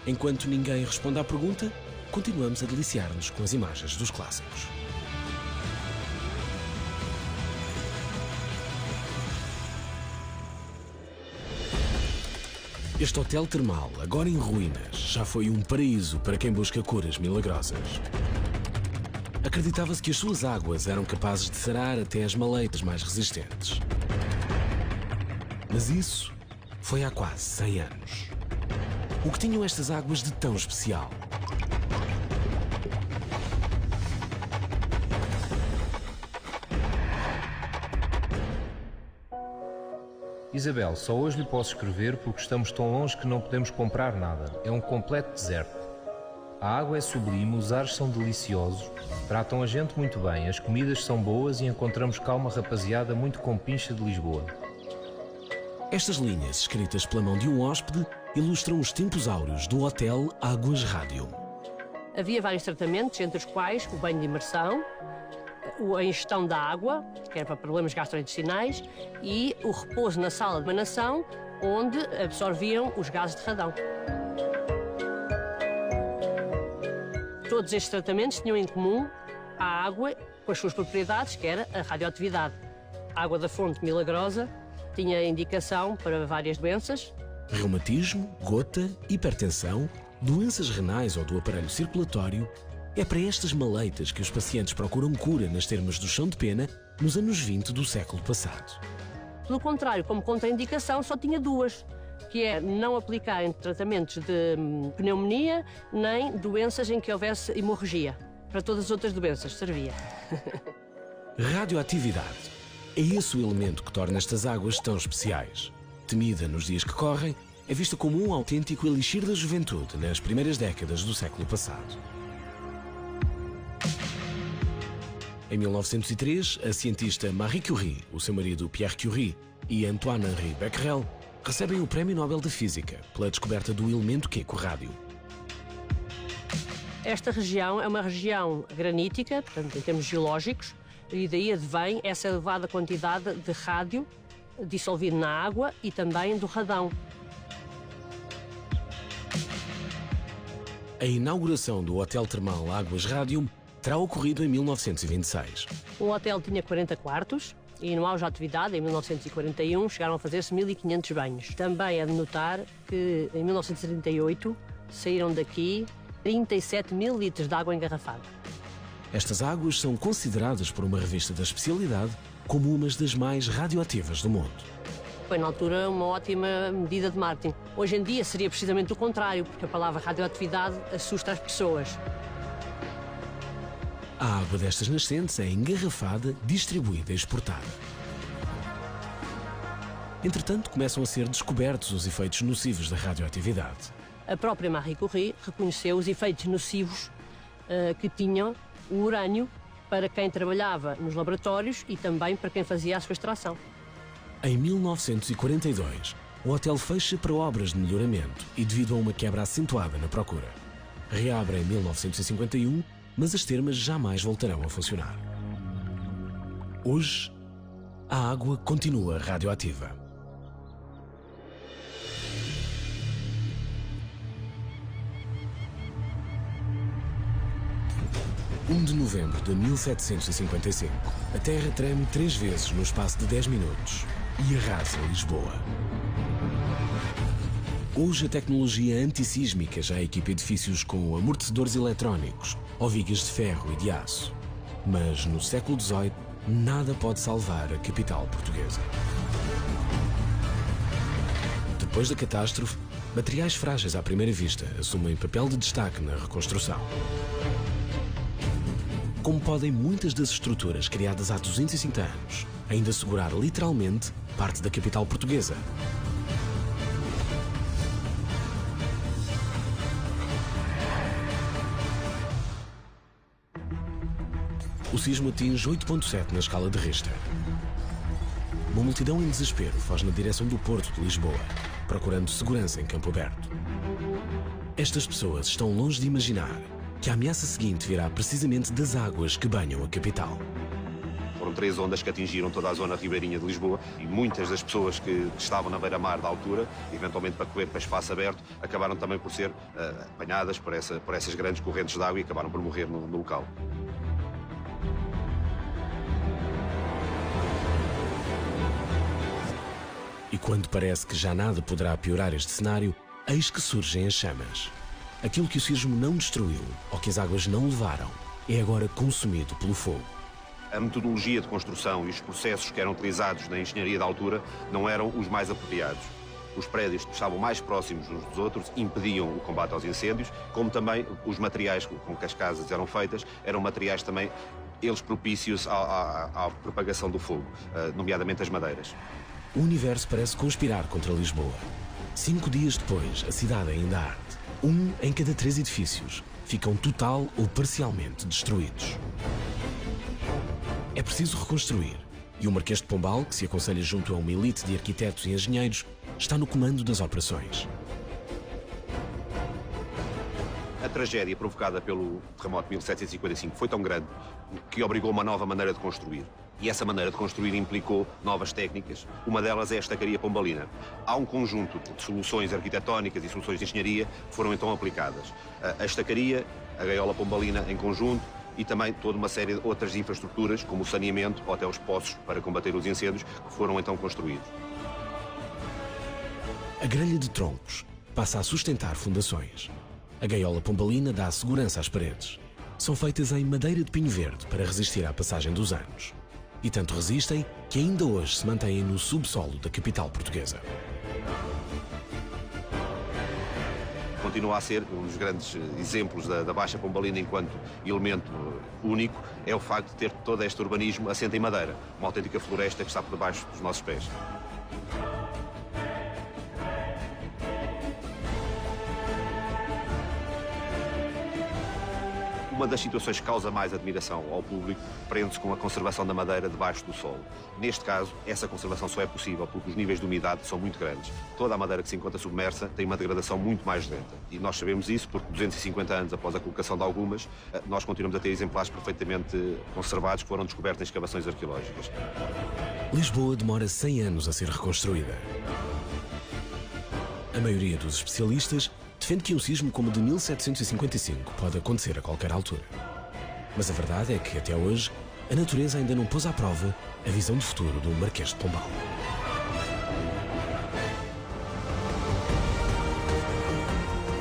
Enquanto ninguém responde à pergunta, continuamos a deliciar-nos com as imagens dos clássicos. Este hotel termal, agora em ruínas, já foi um paraíso para quem busca curas milagrosas. Acreditava-se que as suas águas eram capazes de sarar até as maleitas mais resistentes. Mas isso foi há quase 100 anos. O que tinham estas águas de tão especial? Isabel, só hoje lhe posso escrever porque estamos tão longe que não podemos comprar nada. É um completo deserto. A água é sublime, os ares são deliciosos, tratam a gente muito bem, as comidas são boas e encontramos cá uma rapaziada muito compincha de Lisboa. Estas linhas, escritas pela mão de um hóspede, ilustram os tempos áureos do Hotel Águas Rádio. Havia vários tratamentos, entre os quais o banho de imersão, a ingestão da água, que era para problemas gastrointestinais, e o repouso na sala de emanação, onde absorviam os gases de radão. Todos estes tratamentos tinham em comum a água com as suas propriedades, que era a radioatividade. A água da fonte milagrosa tinha indicação para várias doenças. Reumatismo, gota, hipertensão, doenças renais ou do aparelho circulatório. É para estas maleitas que os pacientes procuram cura nas termas do chão de pena nos anos 20 do século passado. Pelo contrário, como contraindicação, só tinha 2, que é não aplicar em tratamentos de pneumonia nem doenças em que houvesse hemorragia. Para todas as outras doenças servia. Radioatividade. É esse o elemento que torna estas águas tão especiais. Temida nos dias que correm, é vista como um autêntico elixir da juventude nas primeiras décadas do século passado. Em 1903, a cientista Marie Curie, o seu marido Pierre Curie e Antoine-Henri Becquerel recebem o Prémio Nobel de Física pela descoberta do elemento químico rádio. Esta região é uma região granítica, portanto, em termos geológicos, e daí advém essa elevada quantidade de rádio dissolvido na água e também do radão. A inauguração do Hotel Termal Águas Rádio terá ocorrido em 1926. O hotel tinha 40 quartos e no auge da atividade, em 1941, chegaram a fazer-se 1.500 banhos. Também é de notar que em 1938 saíram daqui 37 mil litros de água engarrafada. Estas águas são consideradas por uma revista da especialidade como umas das mais radioativas do mundo. Foi, na altura, uma ótima medida de marketing. Hoje em dia seria precisamente o contrário, porque a palavra radioatividade assusta as pessoas. A água destas nascentes é engarrafada, distribuída e exportada. Entretanto, começam a ser descobertos os efeitos nocivos da radioatividade. A própria Marie Curie reconheceu os efeitos nocivos que tinham o urânio para quem trabalhava nos laboratórios e também para quem fazia a sua extração. Em 1942, o hotel fecha para obras de melhoramento e devido a uma quebra acentuada na procura. Reabre em 1951, mas as termas jamais voltarão a funcionar. Hoje, a água continua radioativa. (1 de novembro de 1755, a Terra treme 3 vezes no espaço de 10 minutos e arrasa Lisboa. Hoje a tecnologia antissísmica já equipa edifícios com amortecedores eletrónicos ou vigas de ferro e de aço. Mas no século XVIII, nada pode salvar a capital portuguesa. Depois da catástrofe, materiais frágeis à primeira vista assumem papel de destaque na reconstrução. Como podem muitas das estruturas criadas há 250 anos ainda segurar literalmente parte da capital portuguesa? O sismo atinge 8,7 na escala de Richter. Uma multidão em desespero foge na direção do Porto de Lisboa, procurando segurança em campo aberto. Estas pessoas estão longe de imaginar que a ameaça seguinte virá precisamente das águas que banham a capital. Foram 3 ondas que atingiram toda a zona ribeirinha de Lisboa e muitas das pessoas que estavam na beira-mar da altura, eventualmente para correr para espaço aberto, acabaram também por ser apanhadas por essas grandes correntes de água e acabaram por morrer no local. E quando parece que já nada poderá piorar este cenário, eis que surgem as chamas. Aquilo que o sismo não destruiu, ou que as águas não levaram, é agora consumido pelo fogo. A metodologia de construção e os processos que eram utilizados na engenharia da altura não eram os mais apropriados. Os prédios que estavam mais próximos uns dos outros impediam o combate aos incêndios, como também os materiais com que as casas eram feitas eram materiais também, eles propícios à propagação do fogo, nomeadamente as madeiras. O universo parece conspirar contra Lisboa. 5 dias depois, a cidade ainda arde. 1 em cada 3 edifícios ficam total ou parcialmente destruídos. É preciso reconstruir, e o Marquês de Pombal, que se aconselha junto a uma elite de arquitetos e engenheiros, está no comando das operações. A tragédia provocada pelo terremoto de 1755 foi tão grande que obrigou uma nova maneira de construir. E essa maneira de construir implicou novas técnicas. Uma delas é a estacaria pombalina. Há um conjunto de soluções arquitetónicas e soluções de engenharia que foram então aplicadas. A estacaria, a gaiola pombalina em conjunto e também toda uma série de outras infraestruturas, como o saneamento ou até os poços para combater os incêndios, que foram então construídos. A grelha de troncos passa a sustentar fundações. A gaiola pombalina dá segurança às paredes. São feitas em madeira de pinho verde para resistir à passagem dos anos. E tanto resistem que ainda hoje se mantêm no subsolo da capital portuguesa. Continua a ser um dos grandes exemplos da Baixa Pombalina enquanto elemento único, é o facto de ter todo este urbanismo assente em madeira, uma autêntica floresta que está por debaixo dos nossos pés. Uma das situações que causa mais admiração ao público prende-se com a conservação da madeira debaixo do solo. Neste caso, essa conservação só é possível porque os níveis de umidade são muito grandes. Toda a madeira que se encontra submersa tem uma degradação muito mais lenta. E nós sabemos isso porque 250 anos após a colocação de algumas, nós continuamos a ter exemplares perfeitamente conservados que foram descobertos em escavações arqueológicas. Lisboa demora 100 anos a ser reconstruída. A maioria dos especialistas defende que um sismo como o de 1755 pode acontecer a qualquer altura. Mas a verdade é que, até hoje, a natureza ainda não pôs à prova a visão de futuro do Marquês de Pombal.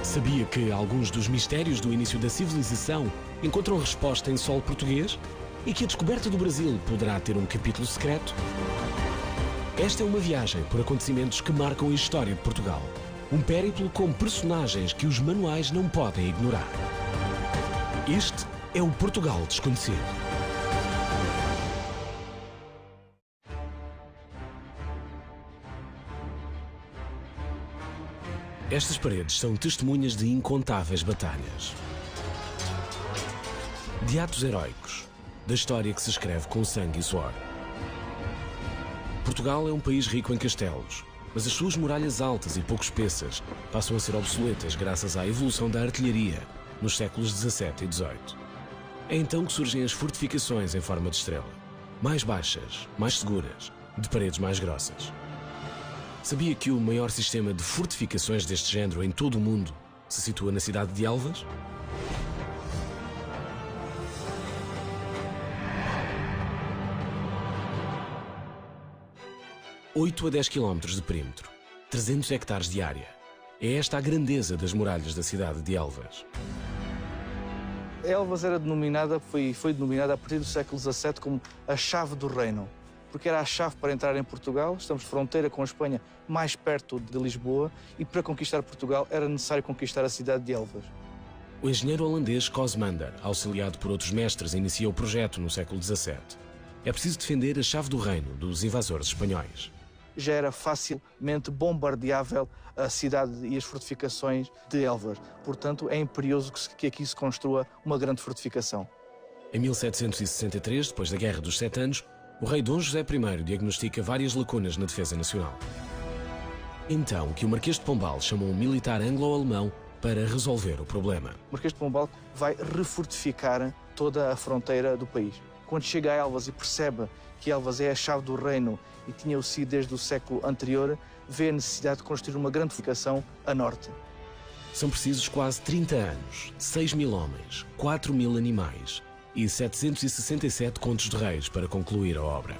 Sabia que alguns dos mistérios do início da civilização encontram resposta em solo português? E que a descoberta do Brasil poderá ter um capítulo secreto? Esta é uma viagem por acontecimentos que marcam a história de Portugal. Um périplo com personagens que os manuais não podem ignorar. Este é o Portugal Desconhecido. Estas paredes são testemunhas de incontáveis batalhas. De atos heróicos, da história que se escreve com sangue e suor. Portugal é um país rico em castelos, mas as suas muralhas altas e pouco espessas passam a ser obsoletas graças à evolução da artilharia nos séculos XVII e XVIII. É então que surgem as fortificações em forma de estrela, mais baixas, mais seguras, de paredes mais grossas. Sabia que o maior sistema de fortificações deste género em todo o mundo se situa na cidade de Elvas? (8 a 10 km de perímetro, 300 hectares de área. É esta a grandeza das muralhas da cidade de Elvas. Elvas era denominada, foi denominada a partir do século XVII como a chave do reino, porque era a chave para entrar em Portugal. Estamos fronteira com a Espanha, mais perto de Lisboa, e para conquistar Portugal era necessário conquistar a cidade de Elvas. O engenheiro holandês Cosmander, auxiliado por outros mestres, inicia o projeto no século XVII. É preciso defender a chave do reino dos invasores espanhóis. Já era facilmente bombardeável a cidade e as fortificações de Elvas. Portanto, é imperioso que aqui se construa uma grande fortificação. Em 1763, depois da Guerra dos Sete Anos, o rei Dom José I diagnostica várias lacunas na defesa nacional. Então que o Marquês de Pombal chamou um militar anglo-alemão para resolver o problema. O Marquês de Pombal vai refortificar toda a fronteira do país. Quando chega a Elvas e percebe que Elvas é a chave do reino e tinha-o sido desde o século anterior, vê a necessidade de construir uma grande fortificação a norte. São precisos quase 30 anos, 6.000 homens, 4.000 animais e 767 contos de reis para concluir a obra.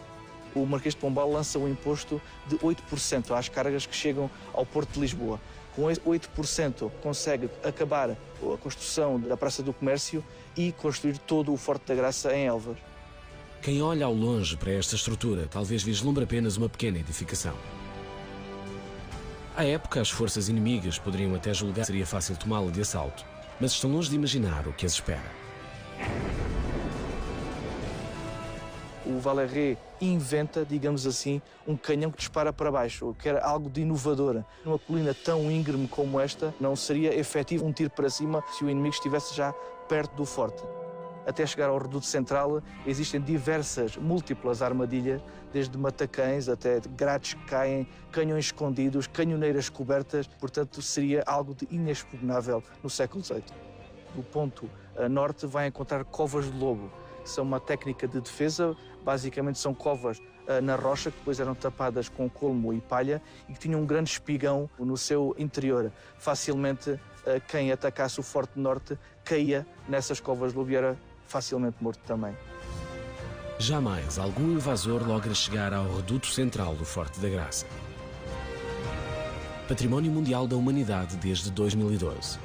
O Marquês de Pombal lança um imposto de 8% às cargas que chegam ao Porto de Lisboa. Com esse 8% consegue acabar a construção da Praça do Comércio e construir todo o Forte da Graça em Elvas. Quem olha ao longe para esta estrutura talvez vislumbre apenas uma pequena edificação. À época, as forças inimigas poderiam até julgar que seria fácil tomá-la de assalto, mas estão longe de imaginar o que as espera. O Valerré inventa, digamos assim, um canhão que dispara para baixo, que era algo de inovador. Numa colina tão íngreme como esta, não seria efetivo um tiro para cima se o inimigo estivesse já perto do forte. Até chegar ao reduto central, existem múltiplas armadilhas, desde matacães até grades que caem, canhões escondidos, canhoneiras cobertas. Portanto, seria algo de inexpugnável no século XVIII. Do ponto a norte vai encontrar covas de lobo, que são uma técnica de defesa. Basicamente são covas na rocha, que depois eram tapadas com colmo e palha e que tinham um grande espigão no seu interior. Facilmente, quem atacasse o Forte Norte caía nessas covas de lobo e era facilmente morto também. Jamais algum invasor logra chegar ao reduto central do Forte da Graça. Património Mundial da Humanidade desde 2012.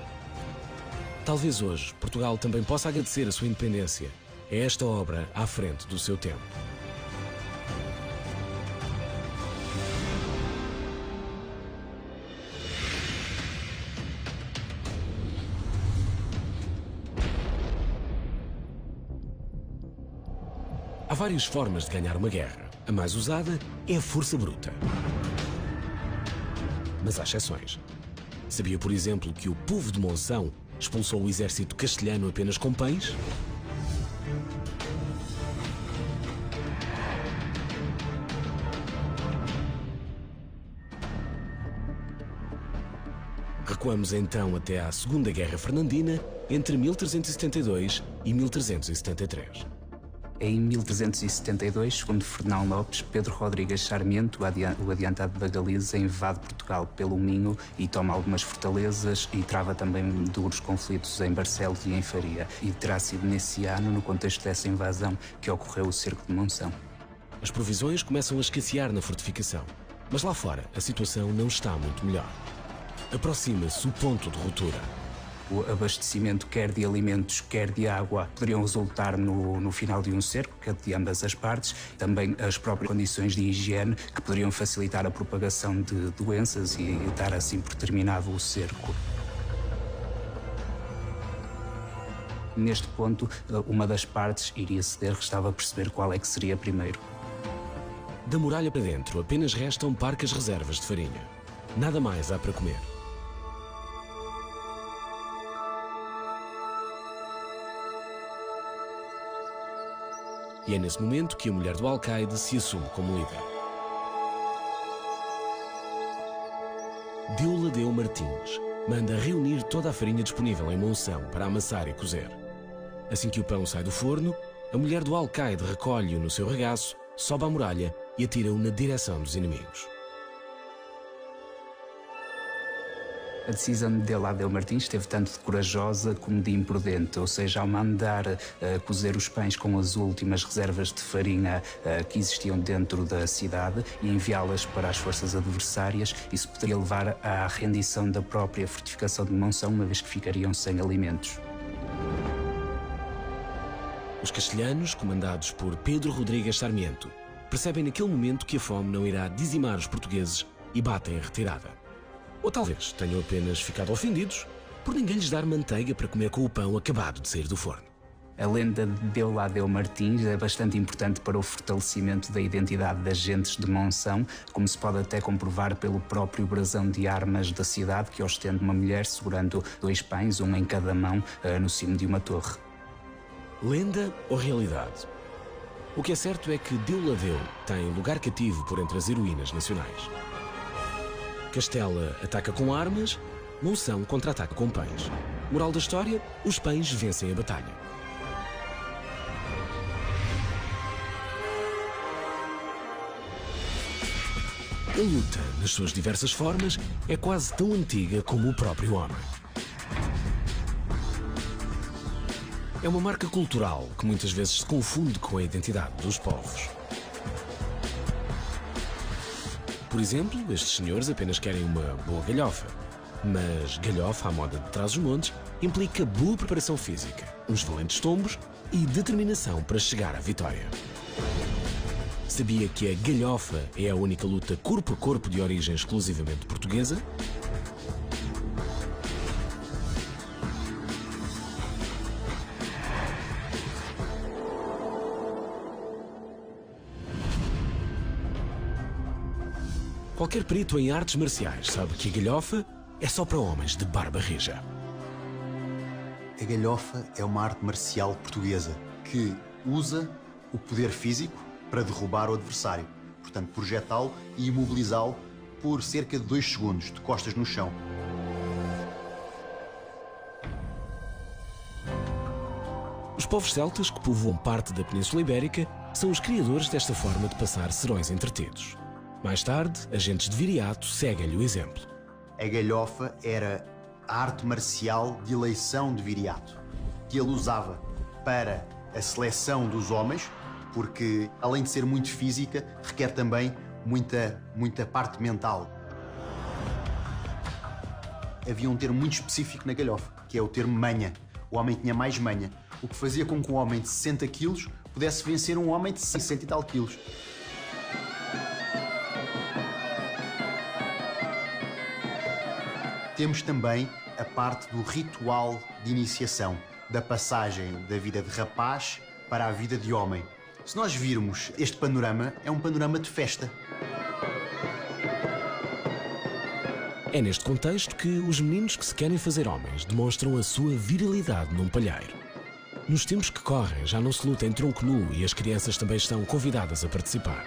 Talvez hoje Portugal também possa agradecer a sua independência. É esta obra à frente do seu tempo. Há várias formas de ganhar uma guerra. A mais usada é a força bruta. Mas há exceções. Sabia, por exemplo, que o povo de Monção expulsou o exército castelhano apenas com pães? Recuamos então até à Segunda Guerra Fernandina, entre 1372 e 1373. Em 1372, segundo Fernão Lopes, Pedro Rodrigues Sarmiento, o adiantado da Galiza, invade Portugal pelo Minho e toma algumas fortalezas e trava também duros conflitos em Barcelos e em Faria. E terá sido nesse ano, no contexto dessa invasão, que ocorreu o cerco de Monção. As provisões começam a escassear na fortificação, mas lá fora a situação não está muito melhor. Aproxima-se o ponto de ruptura. O abastecimento, quer de alimentos, quer de água, poderiam resultar no final de um cerco, que é de ambas as partes. Também as próprias condições de higiene, que poderiam facilitar a propagação de doenças e dar assim por terminado o cerco. Neste ponto, uma das partes iria ceder, restava perceber qual é que seria primeiro. Da muralha para dentro apenas restam parcas reservas de farinha. Nada mais há para comer. E é nesse momento que a mulher do alcaide se assume como líder. Deoladeu Martins manda reunir toda a farinha disponível em Monção para amassar e cozer. Assim que o pão sai do forno, a mulher do alcaide recolhe-o no seu regaço, sobe à muralha e atira-o na direção dos inimigos. A decisão de Deuládeu Martins esteve tanto de corajosa como de imprudente, ou seja, ao mandar cozer os pães com as últimas reservas de farinha que existiam dentro da cidade e enviá-las para as forças adversárias, isso poderia levar à rendição da própria fortificação de Monção, uma vez que ficariam sem alimentos. Os castelhanos, comandados por Pedro Rodrigues Sarmiento, percebem naquele momento que a fome não irá dizimar os portugueses e batem a retirada. Ou talvez tenham apenas ficado ofendidos por ninguém lhes dar manteiga para comer com o pão acabado de sair do forno. A lenda de Deuládeu Martins é bastante importante para o fortalecimento da identidade das gentes de Monção, como se pode até comprovar pelo próprio brasão de armas da cidade, que ostenta uma mulher segurando 2 pães, um em cada mão, no cimo de uma torre. Lenda ou realidade? O que é certo é que Deuládeu tem lugar cativo por entre as heroínas nacionais. Castela ataca com armas, Monção contra-ataca com pães. Moral da história, os pães vencem a batalha. A luta, nas suas diversas formas, é quase tão antiga como o próprio homem. É uma marca cultural que muitas vezes se confunde com a identidade dos povos. Por exemplo, estes senhores apenas querem uma boa galhofa. Mas galhofa à moda de Trás-os-Montes implica boa preparação física, uns valentes tombos e determinação para chegar à vitória. Sabia que a galhofa é a única luta corpo a corpo de origem exclusivamente portuguesa? Qualquer perito em artes marciais sabe que a galhofa é só para homens de barba rija. A galhofa é uma arte marcial portuguesa que usa o poder físico para derrubar o adversário. Portanto, projetá-lo e imobilizá-lo por cerca de 2 segundos, de costas no chão. Os povos celtas que povoam parte da Península Ibérica são os criadores desta forma de passar serões entretidos. Mais tarde, agentes de Viriato seguem-lhe o exemplo. A galhofa era a arte marcial de eleição de Viriato, que ele usava para a seleção dos homens, porque, além de ser muito física, requer também muita parte mental. Havia um termo muito específico na galhofa, que é o termo manha. O homem tinha mais manha, o que fazia com que um homem de 60 quilos pudesse vencer um homem de 60 e tal quilos. Temos também a parte do ritual de iniciação, da passagem da vida de rapaz para a vida de homem. Se nós virmos este panorama, é um panorama de festa. É neste contexto que os meninos que se querem fazer homens demonstram a sua virilidade num palheiro. Nos tempos que correm, já não se luta em tronco nu e as crianças também estão convidadas a participar.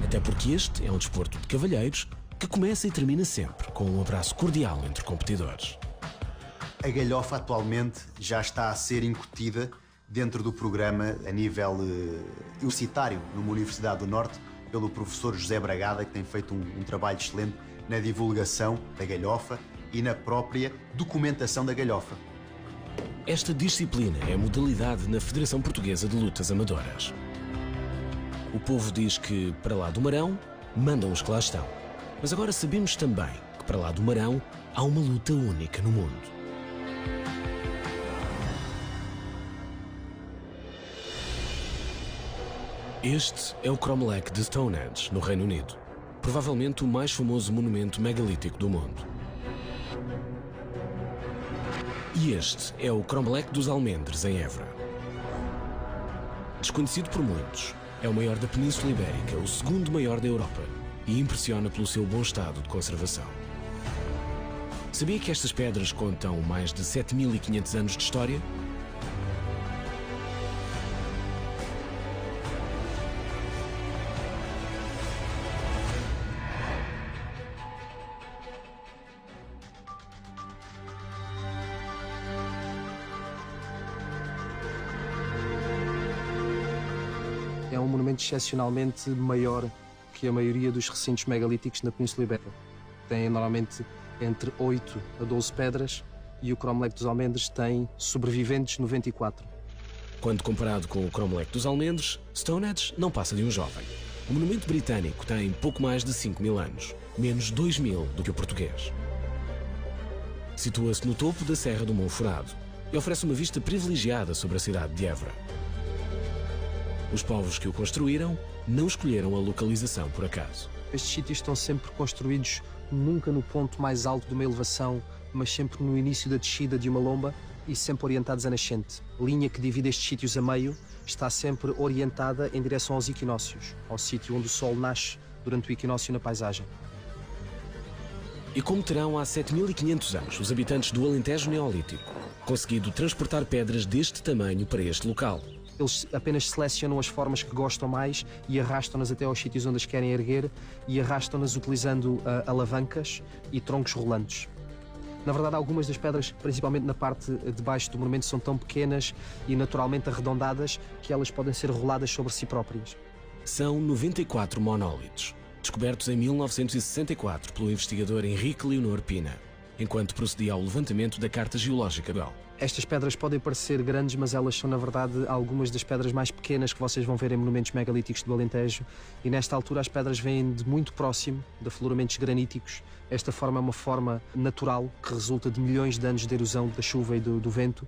Até porque este é um desporto de cavalheiros que começa e termina sempre com um abraço cordial entre competidores. A galhofa atualmente já está a ser incutida dentro do programa a nível universitário numa Universidade do Norte pelo professor José Bragada, que tem feito um trabalho excelente na divulgação da galhofa e na própria documentação da galhofa. Esta disciplina é a modalidade na Federação Portuguesa de Lutas Amadoras. O povo diz que, para lá do Marão, mandam os que lá estão. Mas agora sabemos também que, para lá do Marão, há uma luta única no mundo. Este é o Cromlech de Stonehenge, no Reino Unido. Provavelmente o mais famoso monumento megalítico do mundo. E este é o Cromlech dos Almendres, em Évora. Desconhecido por muitos, é o maior da Península Ibérica, o segundo maior da Europa, e impressiona pelo seu bom estado de conservação. Sabia que estas pedras contam mais de 7.500 anos de história? É um monumento excepcionalmente maior que a maioria dos recintos megalíticos na Península Ibérica. Têm normalmente entre 8 a 12 pedras e o Cromlech dos Almendres tem sobreviventes 94. Quando comparado com o Cromlech dos Almendres, Stonehenge não passa de um jovem. O monumento britânico tem pouco mais de 5.000 anos, menos 2.000 do que o português. Situa-se no topo da Serra do Monforado e oferece uma vista privilegiada sobre a cidade de Évora. Os povos que o construíram não escolheram a localização por acaso. Estes sítios estão sempre construídos nunca no ponto mais alto de uma elevação, mas sempre no início da descida de uma lomba e sempre orientados a nascente. A linha que divide estes sítios a meio está sempre orientada em direção aos equinócios, ao sítio onde o sol nasce durante o equinócio na paisagem. E como terão há 7.500 anos os habitantes do Alentejo Neolítico conseguido transportar pedras deste tamanho para este local? Eles apenas selecionam as formas que gostam mais e arrastam-nas até aos sítios onde as querem erguer e arrastam-nas utilizando alavancas e troncos rolantes. Na verdade, algumas das pedras, principalmente na parte de baixo do monumento, são tão pequenas e naturalmente arredondadas que elas podem ser roladas sobre si próprias. São 94 monólitos, descobertos em 1964 pelo investigador Henrique Leonor Pina, enquanto procedia ao levantamento da Carta Geológica Gal. Estas pedras podem parecer grandes, mas elas são, na verdade, algumas das pedras mais pequenas que vocês vão ver em monumentos megalíticos do Alentejo. E nesta altura as pedras vêm de muito próximo, de afloramentos graníticos. Esta forma é uma forma natural que resulta de milhões de anos de erosão da chuva e do vento.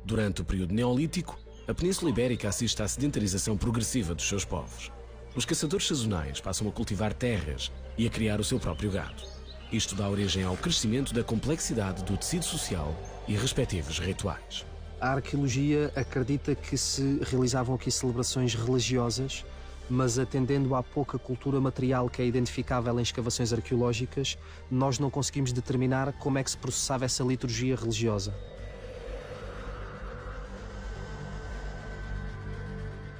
Durante o período Neolítico, a Península Ibérica assiste à sedentarização progressiva dos seus povos. Os caçadores sazonais passam a cultivar terras e a criar o seu próprio gado. Isto dá origem ao crescimento da complexidade do tecido social e respectivos rituais. A arqueologia acredita que se realizavam aqui celebrações religiosas, mas atendendo à pouca cultura material que é identificável em escavações arqueológicas, nós não conseguimos determinar como é que se processava essa liturgia religiosa.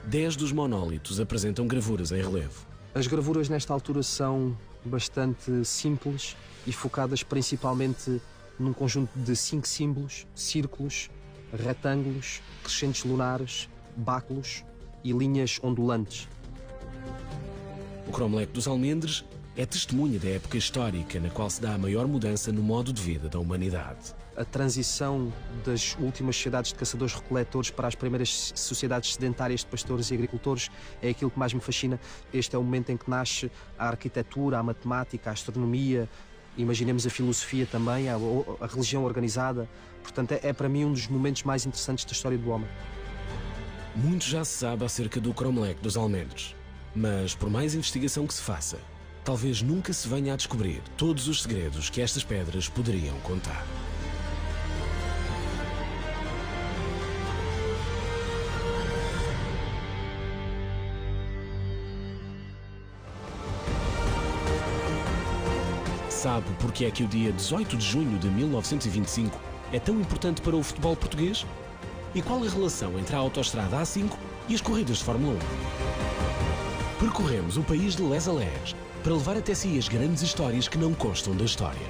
10 dos monólitos apresentam gravuras em relevo. As gravuras nesta altura são bastante simples e focadas principalmente num conjunto de 5 símbolos, círculos, retângulos, crescentes lunares, báculos e linhas ondulantes. O Cromlech dos Almendres é testemunha da época histórica na qual se dá a maior mudança no modo de vida da humanidade. A transição das últimas sociedades de caçadores-recoletores para as primeiras sociedades sedentárias de pastores e agricultores é aquilo que mais me fascina. Este é o momento em que nasce a arquitetura, a matemática, a astronomia, imaginemos a filosofia também, a religião organizada. Portanto, é para mim um dos momentos mais interessantes da história do homem. Muito já se sabe acerca do Cromlech dos Almendres, mas por mais investigação que se faça, talvez nunca se venha a descobrir todos os segredos que estas pedras poderiam contar. Sabe porque é que o dia 18 de junho de 1925 é tão importante para o futebol português? E qual a relação entre a autoestrada A5 e as corridas de Fórmula 1? Percorremos o país de les a les para levar até si as grandes histórias que não constam da história.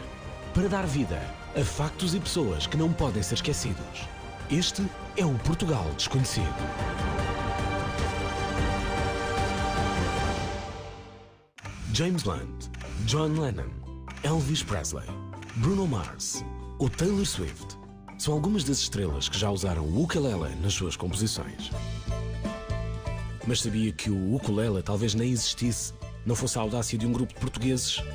Para dar vida a factos e pessoas que não podem ser esquecidos. Este é o Portugal Desconhecido. James Blunt, John Lennon, Elvis Presley, Bruno Mars ou Taylor Swift são algumas das estrelas que já usaram o ukulele nas suas composições. Mas sabia que o ukulele talvez nem existisse, não fosse a audácia de um grupo de portugueses? –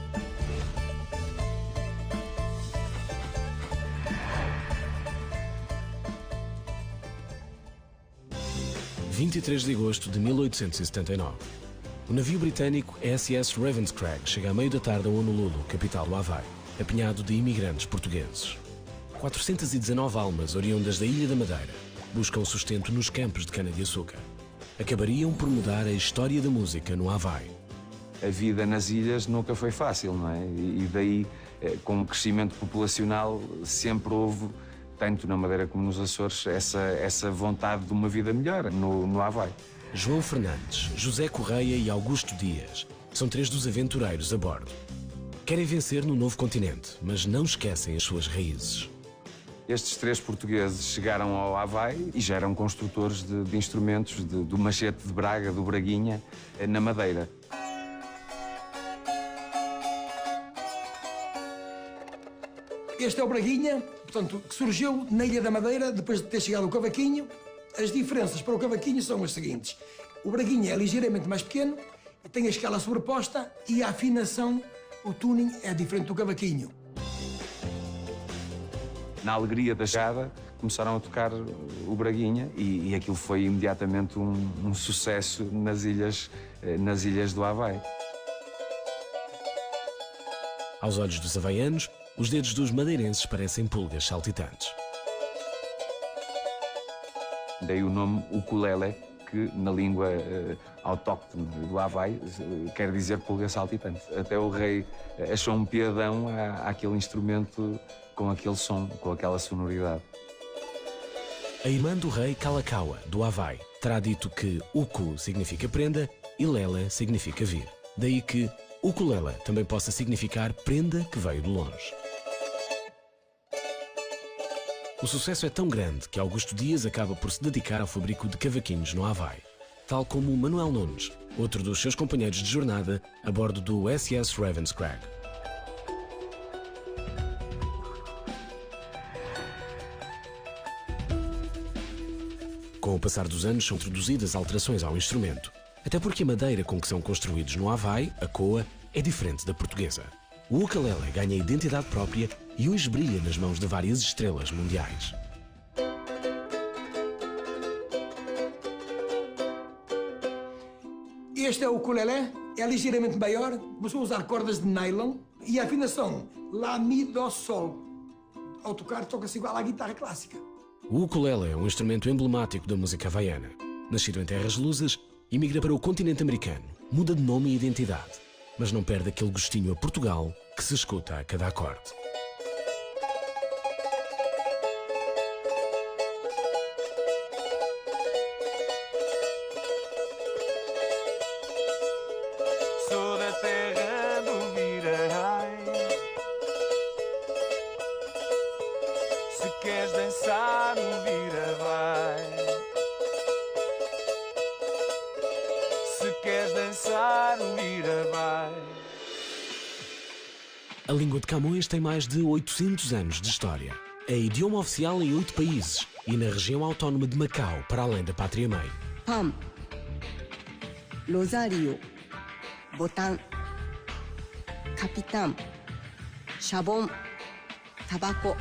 23 de agosto de 1879. O navio britânico SS Ravenscraig chega à meio da tarde a Honolulu, capital do Havaí, apinhado de imigrantes portugueses. 419 almas oriundas da Ilha da Madeira buscam sustento nos campos de cana-de-açúcar. Acabariam por mudar a história da música no Havaí. A vida nas ilhas nunca foi fácil, não é? E daí, com o crescimento populacional, sempre houve, tanto na Madeira como nos Açores, essa vontade de uma vida melhor no Havaí. João Fernandes, José Correia e Augusto Dias são 3 dos aventureiros a bordo. Querem vencer no novo continente, mas não esquecem as suas raízes. Estes 3 portugueses chegaram ao Havaí e já eram construtores de instrumentos do machete de Braga, do Braguinha, na Madeira. Este é o Braguinha, portanto, que surgiu na Ilha da Madeira, depois de ter chegado o cavaquinho. As diferenças para o cavaquinho são as seguintes. O Braguinha é ligeiramente mais pequeno, tem a escala sobreposta e a afinação, o tuning, é diferente do cavaquinho. Na alegria da chegada, começaram a tocar o Braguinha e aquilo foi imediatamente um sucesso nas ilhas do Havaí. Aos olhos dos havaianos, os dedos dos madeirenses parecem pulgas saltitantes. Daí o nome ukulele, que na língua autóctone do Havaí quer dizer pulga saltitante. Até o rei achou um piadão àquele instrumento com aquele som, com aquela sonoridade. A irmã do rei Kalakaua, do Havaí, terá dito que uku significa prenda e lela significa vir. Daí que ukulele também possa significar prenda que veio de longe. O sucesso é tão grande que Augusto Dias acaba por se dedicar ao fabrico de cavaquinhos no Havaí, tal como Manuel Nunes, outro dos seus companheiros de jornada a bordo do SS Ravenscrag. Com o passar dos anos são introduzidas alterações ao instrumento, até porque a madeira com que são construídos no Havaí, a coa, é diferente da portuguesa. O ukulele ganha identidade própria e hoje brilha nas mãos de várias estrelas mundiais. Este é o ukulele, é ligeiramente maior, começou a usar cordas de nylon e a afinação Lá, Mi, Dó, Sol. Ao tocar, toca-se igual à guitarra clássica. O ukulele é um instrumento emblemático da música havaiana. Nascido em terras lusas, imigra para o continente americano, muda de nome e identidade, mas não perde aquele gostinho a Portugal que se escuta a cada acorde. Sou da terra do Virarai. Se queres dançar o vira vai. Se queres dançar o vira vai. A língua de Camões tem mais de 800 anos de história. É idioma oficial em 8 países e na região autónoma de Macau, para além da pátria-mãe. Pam, Rosário, Botão, Capitão, Chabón, Tabaco.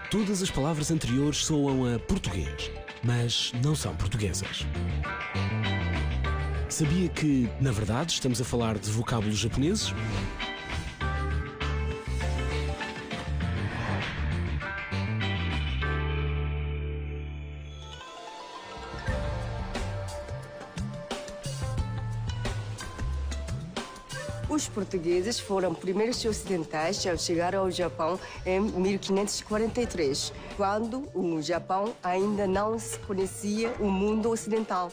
Todas as palavras anteriores soam a português, mas não são portuguesas. Sabia que, na verdade, estamos a falar de vocábulos japoneses? Os portugueses foram primeiros ocidentais a chegar ao Japão em 1543, quando o Japão ainda não se conhecia o mundo ocidental.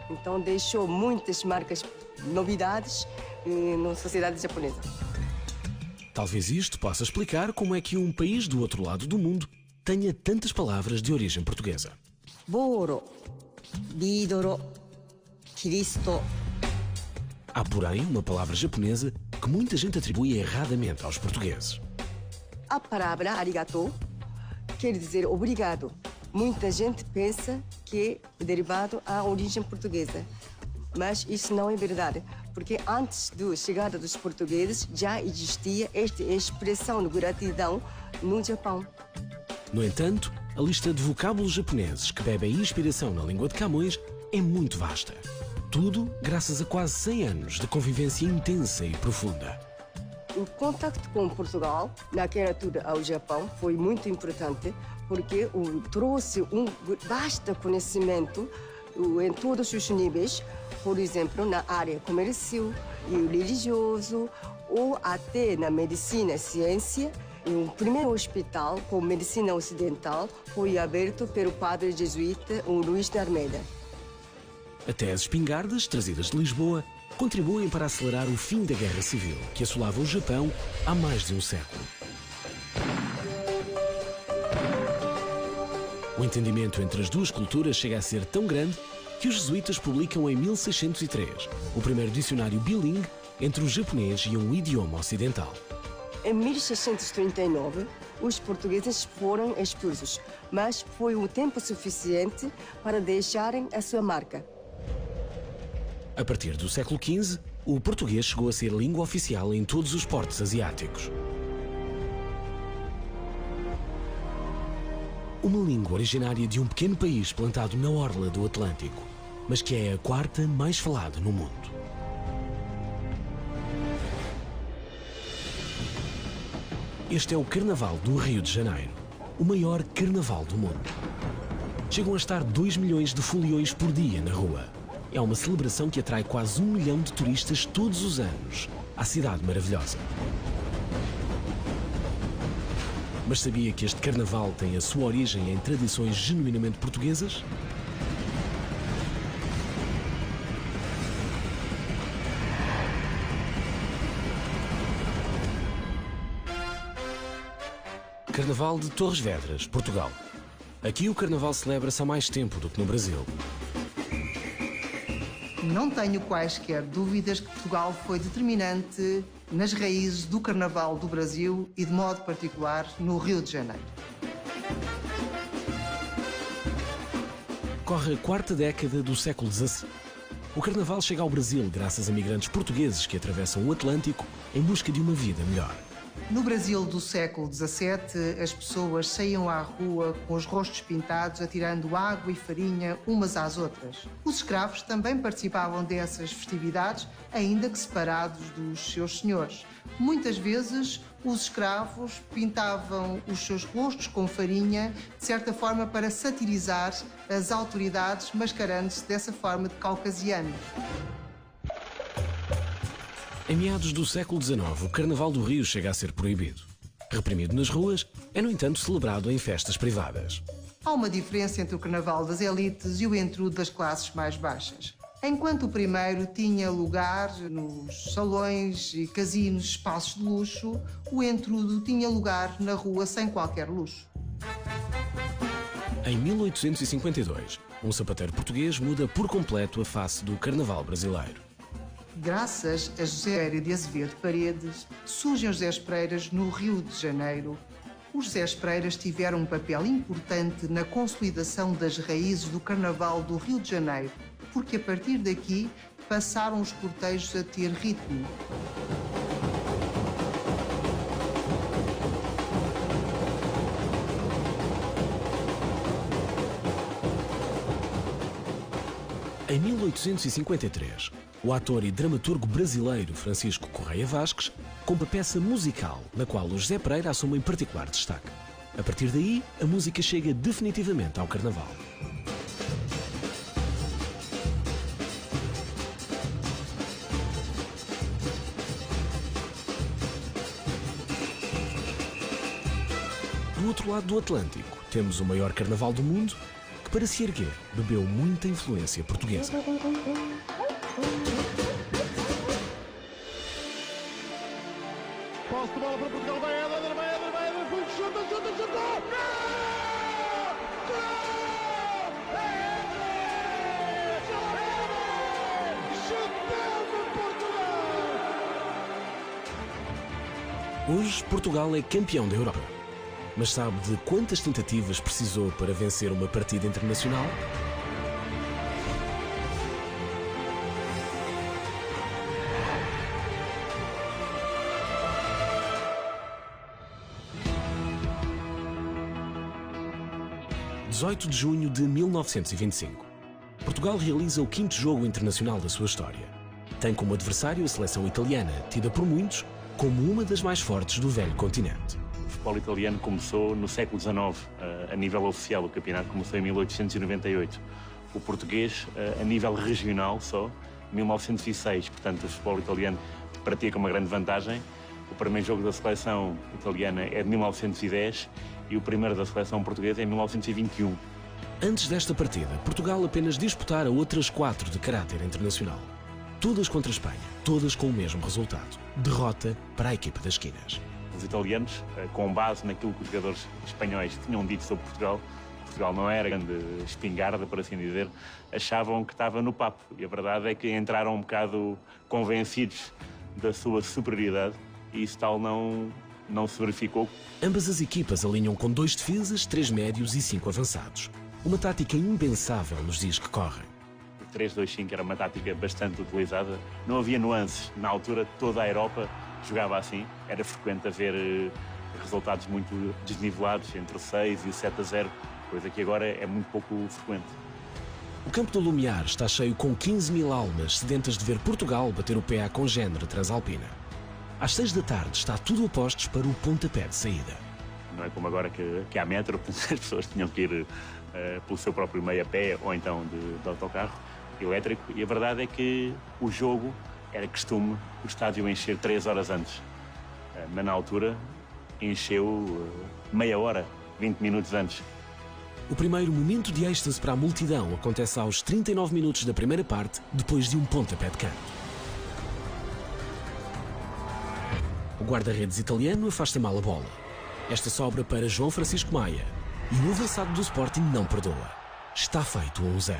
Então deixou muitas marcas, novidades na sociedade japonesa. Talvez isto possa explicar como é que um país do outro lado do mundo tenha tantas palavras de origem portuguesa. Boro, Bidoro, Cristo. Há, porém, uma palavra japonesa que muita gente atribui erradamente aos portugueses. A palavra arigato quer dizer obrigado. Muita gente pensa que é derivado à origem portuguesa, mas isso não é verdade, porque antes da chegada dos portugueses já existia esta expressão de gratidão no Japão. No entanto, a lista de vocábulos japoneses que bebem inspiração na língua de Camões é muito vasta. Tudo graças a quase 100 anos de convivência intensa e profunda. O contacto com Portugal, naquela altura ao Japão, foi muito importante porque trouxe um vasto conhecimento em todos os níveis, por exemplo, na área comercial e religioso, ou até na medicina e ciência. O primeiro hospital com medicina ocidental foi aberto pelo padre jesuíta Luís de Almeida. Até as espingardas, trazidas de Lisboa, contribuem para acelerar o fim da Guerra Civil, que assolava o Japão há mais de um século. O entendimento entre as duas culturas chega a ser tão grande que os jesuítas publicam em 1603 o primeiro dicionário bilingue entre o japonês e um idioma ocidental. Em 1639, os portugueses foram expulsos, mas foi o tempo suficiente para deixarem a sua marca. A partir do século XV, o português chegou a ser língua oficial em todos os portos asiáticos. Uma língua originária de um pequeno país plantado na orla do Atlântico, mas que é a quarta mais falada no mundo. Este é o Carnaval do Rio de Janeiro, o maior carnaval do mundo. Chegam a estar 2 milhões de foliões por dia na rua. É uma celebração que atrai quase 1 milhão de turistas todos os anos à cidade maravilhosa. Mas sabia que este carnaval tem a sua origem em tradições genuinamente portuguesas? Carnaval de Torres Vedras, Portugal. Aqui o carnaval celebra-se há mais tempo do que no Brasil. Não tenho quaisquer dúvidas que Portugal foi determinante nas raízes do Carnaval do Brasil e, de modo particular, no Rio de Janeiro. Corre a quarta década do século XVI. O Carnaval chega ao Brasil graças a migrantes portugueses que atravessam o Atlântico em busca de uma vida melhor. No Brasil do século XVII, as pessoas saíam à rua com os rostos pintados, atirando água e farinha umas às outras. Os escravos também participavam dessas festividades, ainda que separados dos seus senhores. Muitas vezes, os escravos pintavam os seus rostos com farinha, de certa forma para satirizar as autoridades, mascarando-se dessa forma de caucasianos. Em meados do século XIX, o Carnaval do Rio chega a ser proibido. Reprimido nas ruas, é, no entanto, celebrado em festas privadas. Há uma diferença entre o Carnaval das elites e o entrudo das classes mais baixas. Enquanto o primeiro tinha lugar nos salões e casinos, espaços de luxo, o entrudo tinha lugar na rua sem qualquer luxo. Em 1852, um sapateiro português muda por completo a face do Carnaval brasileiro. Graças a José Pereira de Azevedo Paredes, surgem os Zé Espreiras no Rio de Janeiro. Os Zé Espreiras tiveram um papel importante na consolidação das raízes do Carnaval do Rio de Janeiro, porque a partir daqui passaram os cortejos a ter ritmo. Em 1853, o ator e dramaturgo brasileiro Francisco Correia Vasques compra peça musical na qual o José Pereira assume em particular destaque. A partir daí, a música chega definitivamente ao Carnaval. Do outro lado do Atlântico, temos o maior carnaval do mundo, que para se erguer bebeu muita influência portuguesa. Posse de bola para Portugal, vai Éder, chuta, chuta, chuta! Hoje, Portugal é campeão da Europa. Mas sabe de quantas tentativas precisou para vencer uma partida internacional? – 18 de junho de 1925. Portugal realiza o 5º jogo internacional da sua história. Tem como adversário a seleção italiana, tida por muitos como uma das mais fortes do velho continente. O futebol italiano começou no século XIX, a nível oficial. O campeonato começou em 1898. O português, a nível regional só, 1906. Portanto, o futebol italiano pratica uma grande vantagem. O primeiro jogo da seleção italiana é de 1910 e o primeiro da seleção portuguesa é em 1921. Antes desta partida, Portugal apenas disputara outras 4 de caráter internacional. Todas contra a Espanha, todas com o mesmo resultado: derrota para a equipa das esquinas. Os italianos, com base naquilo que os jogadores espanhóis tinham dito sobre Portugal, Portugal não era grande espingarda, por assim dizer, achavam que estava no papo. E a verdade é que entraram um bocado convencidos da sua superioridade e isso tal não não se verificou. Ambas as equipas alinham com 2 defesas, 3 médios e 5 avançados. Uma tática impensável nos dias que correm. O 3-2-5 era uma tática bastante utilizada. Não havia nuances. Na altura, toda a Europa jogava assim. Era frequente haver resultados muito desnivelados, entre o 6 e o 7-0, coisa que agora é muito pouco frequente. O campo do Lumiar está cheio com 15 mil almas sedentas de ver Portugal bater o pé à congénere transalpina. Às 6 da tarde está tudo a postos para o pontapé de saída. Não é como agora que há metro, as pessoas tinham que ir pelo seu próprio meio a pé ou então de autocarro elétrico. E a verdade é que o jogo era costume o estádio encher 3 horas antes. Mas na altura encheu meia hora, 20 minutos antes. O primeiro momento de êxtase para a multidão acontece aos 39 minutos da primeira parte, depois de um pontapé de canto. O guarda-redes italiano afasta mal a bola. Esta sobra para João Francisco Maia. E o avançado do Sporting não perdoa. Está feito 1-0.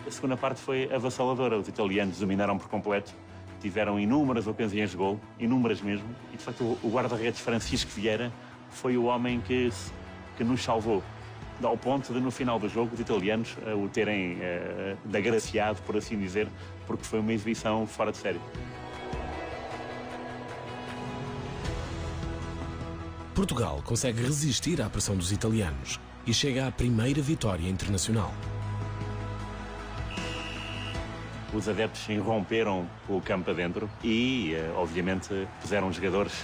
A segunda parte foi avassaladora. Os italianos dominaram por completo. Tiveram inúmeras ocasiões de gol, inúmeras mesmo. E, de facto, o guarda-redes Francisco Vieira foi o homem que nos salvou. Ao ponto de, no final do jogo, os italianos o terem de agraciado, por assim dizer, porque foi uma exibição fora de série. Portugal consegue resistir à pressão dos italianos e chega à primeira vitória internacional. Os adeptos irromperam o campo adentro e, obviamente, puseram os jogadores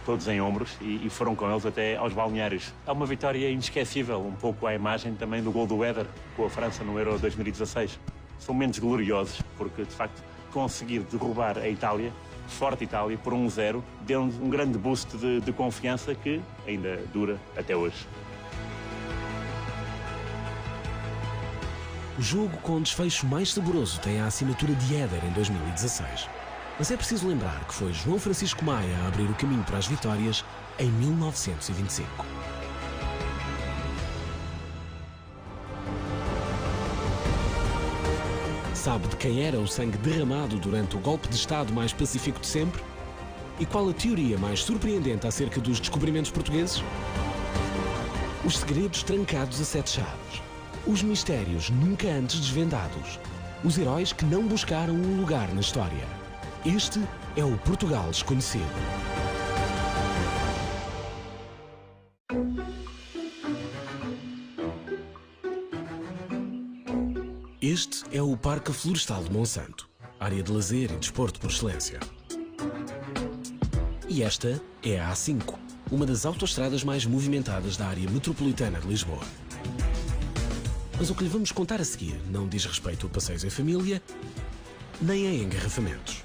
todos em ombros e foram com eles até aos balneários. É uma vitória inesquecível, um pouco à imagem também do gol do Éder com a França no Euro 2016. São momentos gloriosos, porque, de facto, conseguir derrubar a Itália, forte Itália, por 1-0, deu-nos um grande boost de confiança que ainda dura até hoje. O jogo com desfecho mais saboroso tem a assinatura de Éder em 2016. Mas é preciso lembrar que foi João Francisco Maia a abrir o caminho para as vitórias em 1925. Sabe de quem era o sangue derramado durante o golpe de Estado mais pacífico de sempre? E qual a teoria mais surpreendente acerca dos descobrimentos portugueses? Os segredos trancados a 7 chaves. Os mistérios nunca antes desvendados. Os heróis que não buscaram um lugar na história. Este é o Portugal desconhecido. Este é o Parque Florestal de Monsanto, área de lazer e desporto por excelência. E esta é a A5, uma das autoestradas mais movimentadas da área metropolitana de Lisboa. Mas o que lhe vamos contar a seguir não diz respeito a passeios em família, nem a engarrafamentos.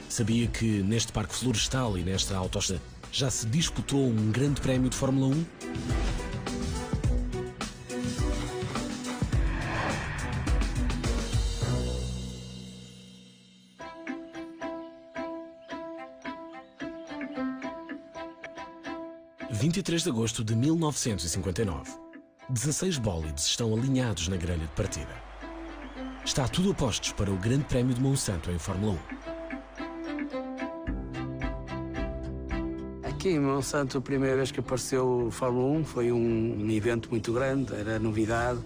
Sabia que neste Parque Florestal e nesta autoestrada já se disputou um grande prémio de Fórmula 1? – 23 de agosto de 1959. 16 bólides estão alinhados na grelha de partida. Está tudo a postos para o Grande Prémio de Monsanto em Fórmula 1. Aqui em Monsanto, a primeira vez que apareceu o Fórmula 1 foi um evento muito grande, era novidade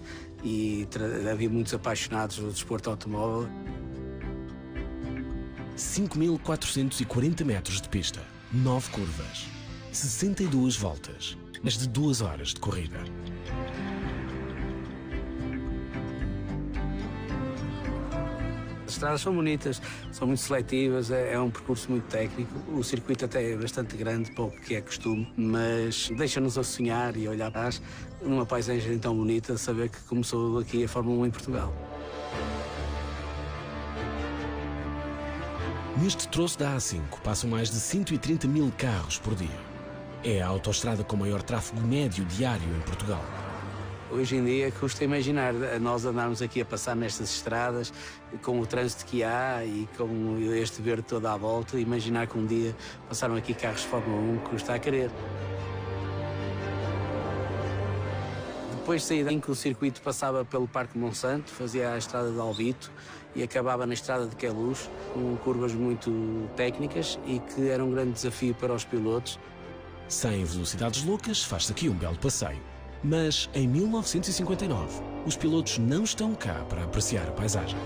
e havia muitos apaixonados do desporto automóvel. 5.440 metros de pista, 9 curvas, 62 voltas, mais de 2 horas de corrida. As estradas são bonitas, são muito seletivas, é um percurso muito técnico. O circuito até é bastante grande para o que é costume, mas deixa-nos a sonhar e a olhar para trás numa paisagem tão bonita, saber que começou aqui a Fórmula 1 em Portugal. Neste troço da A5 passam mais de 130 mil carros por dia. É a autoestrada com maior tráfego médio diário em Portugal. Hoje em dia custa imaginar nós andarmos aqui a passar nestas estradas com o trânsito que há e com este verde toda à volta, imaginar que um dia passaram aqui carros de Fórmula 1 custa a querer. Depois de sair em que o circuito passava pelo Parque Monsanto, fazia a estrada de Alvito e acabava na estrada de Queluz, com curvas muito técnicas e que era um grande desafio para os pilotos. Sem velocidades loucas, faz-se aqui um belo passeio. Mas em 1959, os pilotos não estão cá para apreciar a paisagem.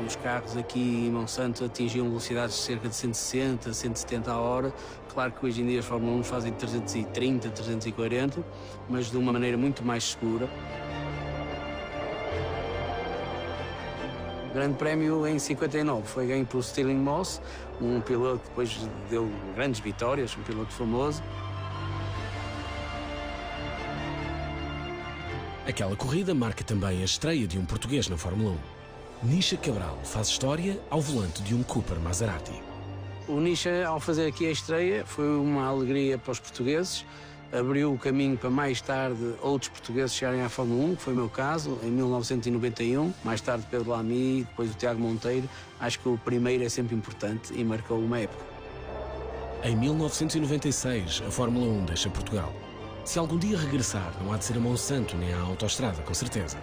Os carros aqui em Monsanto atingiam velocidades de cerca de 160, 170 a hora. Claro que hoje em dia os Fórmula 1 fazem 330, 340, mas de uma maneira muito mais segura. O Grande Prémio em 59 foi ganho por Stirling Moss, um piloto que depois deu grandes vitórias, um piloto famoso. Aquela corrida marca também a estreia de um português na Fórmula 1. Nisha Cabral faz história ao volante de um Cooper Maserati. O Nisha, ao fazer aqui a estreia, foi uma alegria para os portugueses. Abriu o caminho para mais tarde outros portugueses chegarem à Fórmula 1, que foi o meu caso, em 1991. Mais tarde Pedro Lamy, depois o Tiago Monteiro. Acho que o primeiro é sempre importante e marcou uma época. Em 1996, a Fórmula 1 deixa Portugal. Se algum dia regressar, não há de ser a Monsanto nem à autoestrada, com certeza.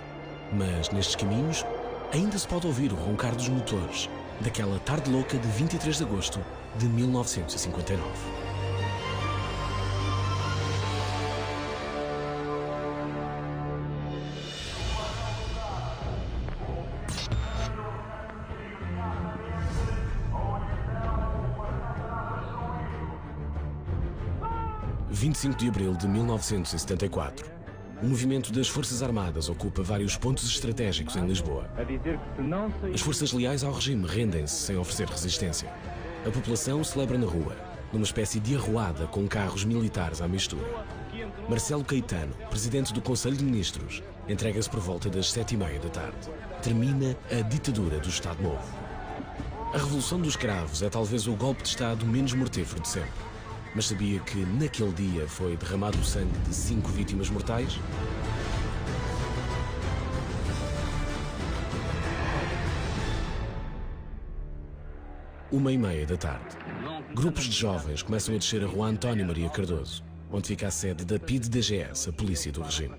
Mas nestes caminhos, ainda se pode ouvir o roncar dos motores daquela tarde louca de 23 de agosto de 1959. – 25 de abril de 1974. O movimento das Forças Armadas ocupa vários pontos estratégicos em Lisboa. As forças leais ao regime rendem-se sem oferecer resistência. A população celebra na rua, numa espécie de arruada com carros militares à mistura. Marcelo Caetano, presidente do Conselho de Ministros, entrega-se por volta das 7h30 da tarde. Termina a ditadura do Estado Novo. A Revolução dos Cravos é talvez o golpe de Estado menos mortífero de sempre. Mas sabia que naquele dia foi derramado o sangue de 5 vítimas mortais? Uma e meia da tarde. Grupos de jovens começam a descer a rua António Maria Cardoso, onde fica a sede da PIDE-DGS, a polícia do regime.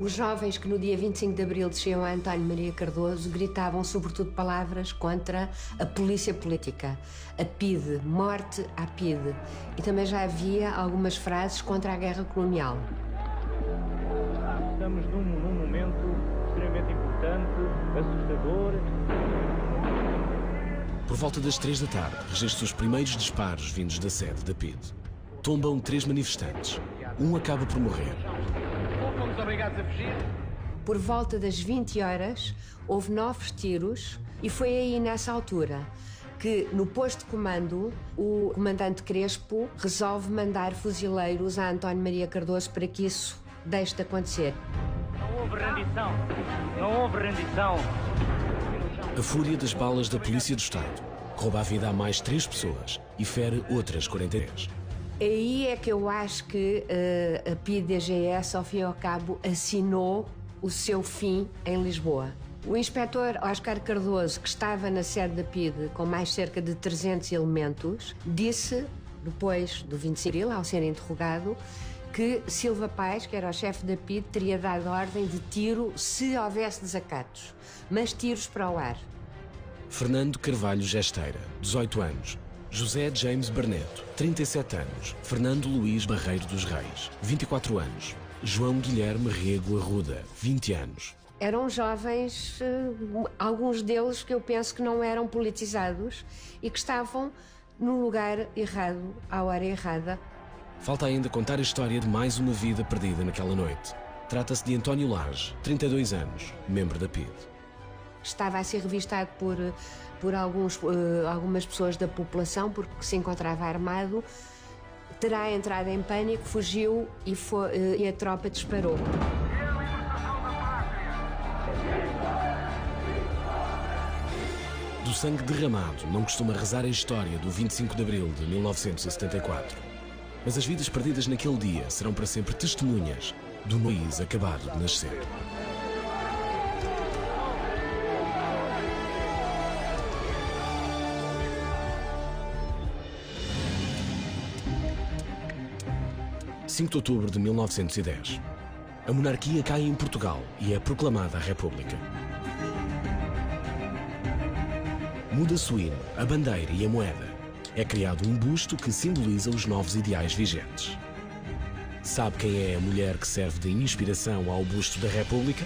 Os jovens que no dia 25 de abril desciam a António Maria Cardoso gritavam sobretudo palavras contra a polícia política, a PIDE, morte à PIDE. E também já havia algumas frases contra a guerra colonial. Estamos num momento extremamente importante, assustador. Por volta das 3 da tarde, registram os primeiros disparos vindos da sede da PIDE. Tombam 3 manifestantes. Um acaba por morrer. Fomos obrigados a fugir. Por volta das 20 horas, houve 9 tiros e foi aí, nessa altura, que no posto de comando, o comandante Crespo resolve mandar fuzileiros a António Maria Cardoso para que isso deixe de acontecer. Não houve rendição. Não houve rendição. A fúria das balas da Polícia do Estado rouba a vida a mais 3 pessoas e fere outras 43. Aí é que eu acho que a PIDE-DGS, ao fim e ao cabo, assinou o seu fim em Lisboa. O inspetor Oscar Cardoso, que estava na sede da PIDE com mais cerca de 300 elementos, disse, depois do 25 de abril, ao ser interrogado, que Silva Paes, que era o chefe da PIDE, teria dado ordem de tiro se houvesse desacatos, mas tiros para o ar. Fernando Carvalho Gesteira, 18 anos. José James Barneto, 37 anos. Fernando Luís Barreiro dos Reis, 24 anos. João Guilherme Rego Arruda, 20 anos. Eram jovens, alguns deles que eu penso que não eram politizados e que estavam no lugar errado, à hora errada. Falta ainda contar a história de mais uma vida perdida naquela noite. Trata-se de António Lage, 32 anos, membro da PIDE. Estava a ser revistado por algumas pessoas da população porque se encontrava armado. Terá entrado em pânico, fugiu e a tropa disparou. Do sangue derramado não costuma rezar a história do 25 de abril de 1974. Mas as vidas perdidas naquele dia serão para sempre testemunhas do país acabado de nascer. 5 de outubro de 1910. A monarquia cai em Portugal e é proclamada a República. Muda-se o hino, a bandeira e a moeda. É criado um busto que simboliza os novos ideais vigentes. Sabe quem é a mulher que serve de inspiração ao busto da República?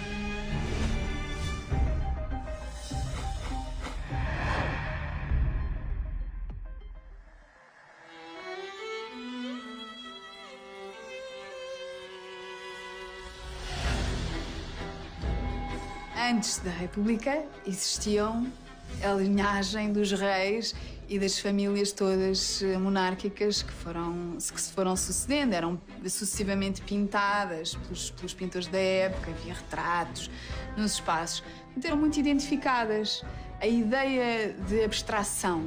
Antes da República existiam a linhagem dos reis e das famílias todas monárquicas que se foram sucedendo. Eram sucessivamente pintadas pelos pintores da época, havia retratos nos espaços. Então, eram muito identificadas. A ideia de abstração,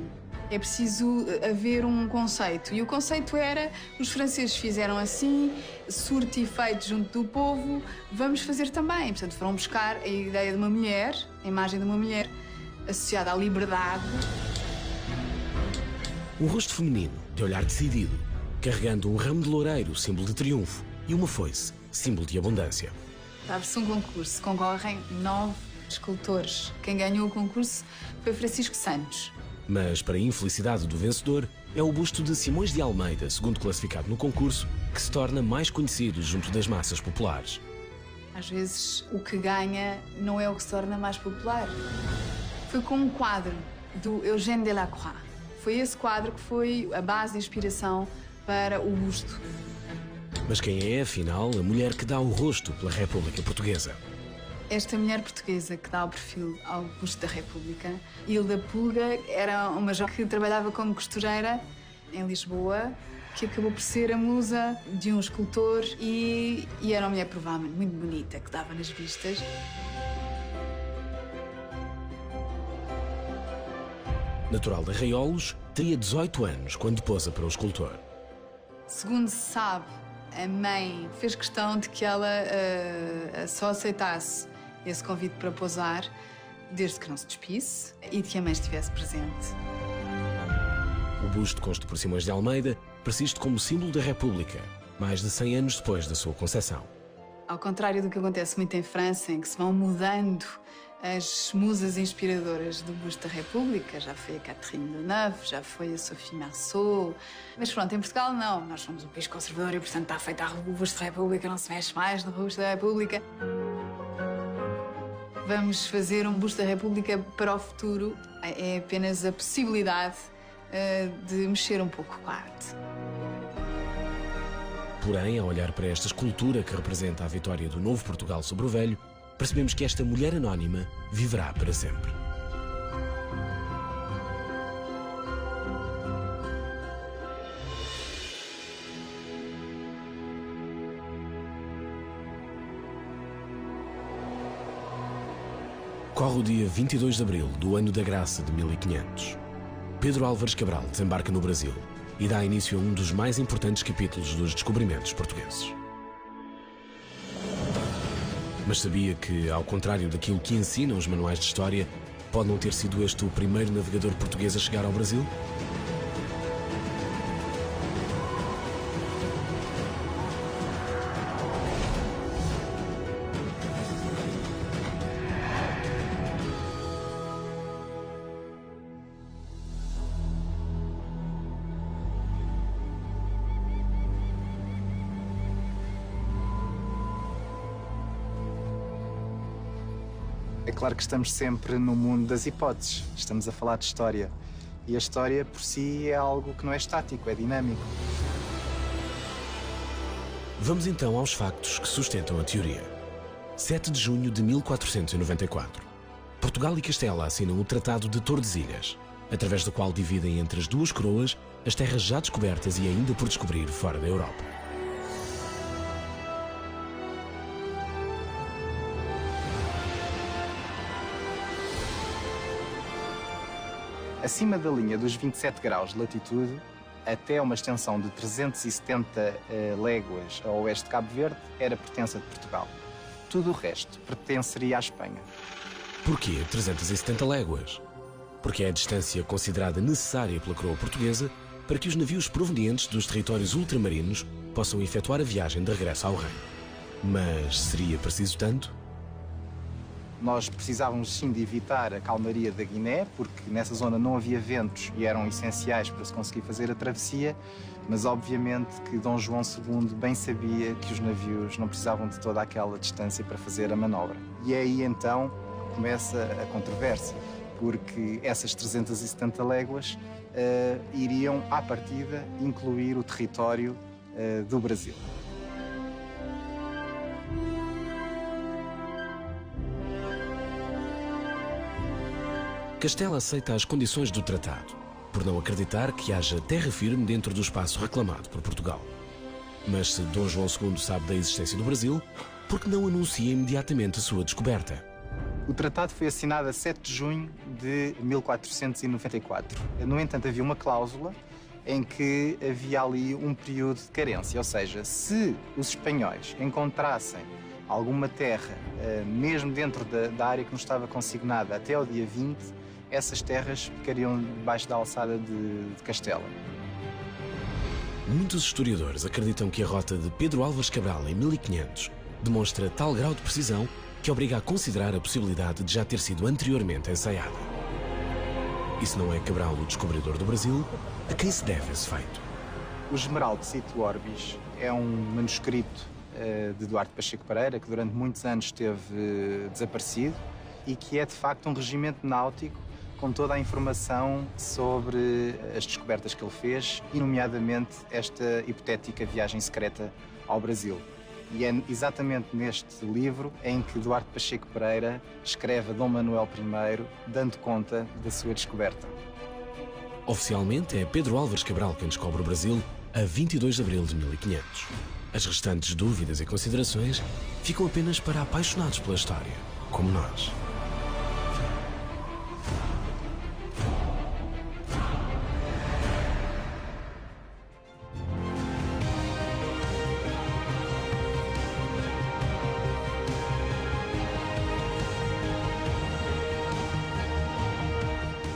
é preciso haver um conceito. E o conceito era, os franceses fizeram assim, surto e efeito junto do povo, vamos fazer também. Portanto, foram buscar a ideia de uma mulher, a imagem de uma mulher associada à liberdade. Um rosto feminino, de olhar decidido, carregando um ramo de loureiro, símbolo de triunfo, e uma foice, símbolo de abundância. Abre-se um concurso, concorrem 9 escultores. Quem ganhou o concurso foi Francisco Santos. Mas, para a infelicidade do vencedor, é o busto de Simões de Almeida, segundo classificado no concurso, que se torna mais conhecido junto das massas populares. Às vezes, o que ganha não é o que se torna mais popular. Foi com um quadro do Eugène Delacroix. Foi esse quadro que foi a base de inspiração para o busto. Mas quem é, afinal, a mulher que dá o rosto pela República Portuguesa? Esta mulher portuguesa que dá o perfil ao busto da República, Hilda Pulga, era uma jovem que trabalhava como costureira em Lisboa, que acabou por ser a musa de um escultor e era uma mulher provavelmente muito bonita, que dava nas vistas. Natural de Arraiolos, teria 18 anos quando posa para o escultor. Segundo se sabe, a mãe fez questão de que ela só aceitasse esse convite para posar, desde que não se despisse e de que a mãe estivesse presente. O busto, consto por Simões de Almeida, persiste como símbolo da República, mais de 100 anos depois da sua concessão. Ao contrário do que acontece muito em França, em que se vão mudando as musas inspiradoras do busto da República, já foi a Catherine Deneuve, já foi a Sophie Marceau, mas pronto, em Portugal não, nós somos um país conservador e portanto está feito o busto da República, não se mexe mais no busto da República. Vamos fazer um busto da República para o futuro, é apenas a possibilidade de mexer um pouco com a arte. Porém, ao olhar para esta escultura que representa a vitória do novo Portugal sobre o velho, percebemos que esta mulher anónima viverá para sempre. Corre o dia 22 de abril do ano da graça de 1500. Pedro Álvares Cabral desembarca no Brasil e dá início a um dos mais importantes capítulos dos descobrimentos portugueses. Mas sabia que, ao contrário daquilo que ensinam os manuais de história, pode não ter sido este o primeiro navegador português a chegar ao Brasil? É claro que estamos sempre no mundo das hipóteses. Estamos a falar de história. E a história, por si, é algo que não é estático, é dinâmico. Vamos então aos factos que sustentam a teoria. 7 de junho de 1494. Portugal e Castela assinam o Tratado de Tordesilhas, através do qual dividem entre as duas coroas as terras já descobertas e ainda por descobrir fora da Europa. Acima da linha dos 27 graus de latitude, até uma extensão de 370 léguas a oeste de Cabo Verde, era pertença de Portugal. Tudo o resto pertenceria à Espanha. Porquê 370 léguas? Porque é a distância considerada necessária pela coroa portuguesa para que os navios provenientes dos territórios ultramarinos possam efetuar a viagem de regresso ao reino. Mas seria preciso tanto? Nós precisávamos sim de evitar a calmaria da Guiné, porque nessa zona não havia ventos e eram essenciais para se conseguir fazer a travessia, mas obviamente que Dom João II bem sabia que os navios não precisavam de toda aquela distância para fazer a manobra. E é aí então que começa a controvérsia, porque essas 370 léguas iriam, à partida, incluir o território do Brasil. Castela aceita as condições do tratado, por não acreditar que haja terra firme dentro do espaço reclamado por Portugal. Mas se Dom João II sabe da existência do Brasil, por que não anuncia imediatamente a sua descoberta? O tratado foi assinado a 7 de junho de 1494. No entanto, havia uma cláusula em que havia ali um período de carência, ou seja, se os espanhóis encontrassem alguma terra, mesmo dentro da área que nos estava consignada até ao dia 20, essas terras ficariam debaixo da alçada de Castela. Muitos historiadores acreditam que a rota de Pedro Álvares Cabral em 1500 demonstra tal grau de precisão que obriga a considerar a possibilidade de já ter sido anteriormente ensaiada. E se não é Cabral o descobridor do Brasil, a quem se deve esse feito? O Esmeralda Situ Orbis é um manuscrito de Duarte Pacheco Pereira, que durante muitos anos esteve desaparecido e que é de facto um regimento náutico com toda a informação sobre as descobertas que ele fez e, nomeadamente, esta hipotética viagem secreta ao Brasil. E é exatamente neste livro em que Duarte Pacheco Pereira escreve a Dom Manuel I, dando conta da sua descoberta. Oficialmente é Pedro Álvares Cabral quem descobre o Brasil a 22 de abril de 1500. As restantes dúvidas e considerações ficam apenas para apaixonados pela história, como nós.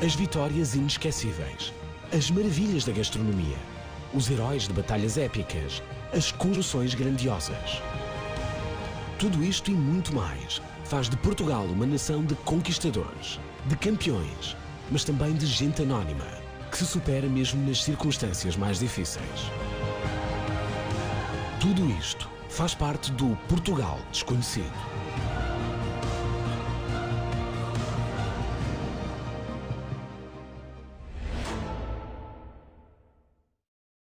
As vitórias inesquecíveis, as maravilhas da gastronomia, os heróis de batalhas épicas, as construções grandiosas. Tudo isto e muito mais faz de Portugal uma nação de conquistadores, de campeões, mas também de gente anónima, que se supera mesmo nas circunstâncias mais difíceis. Tudo isto faz parte do Portugal desconhecido.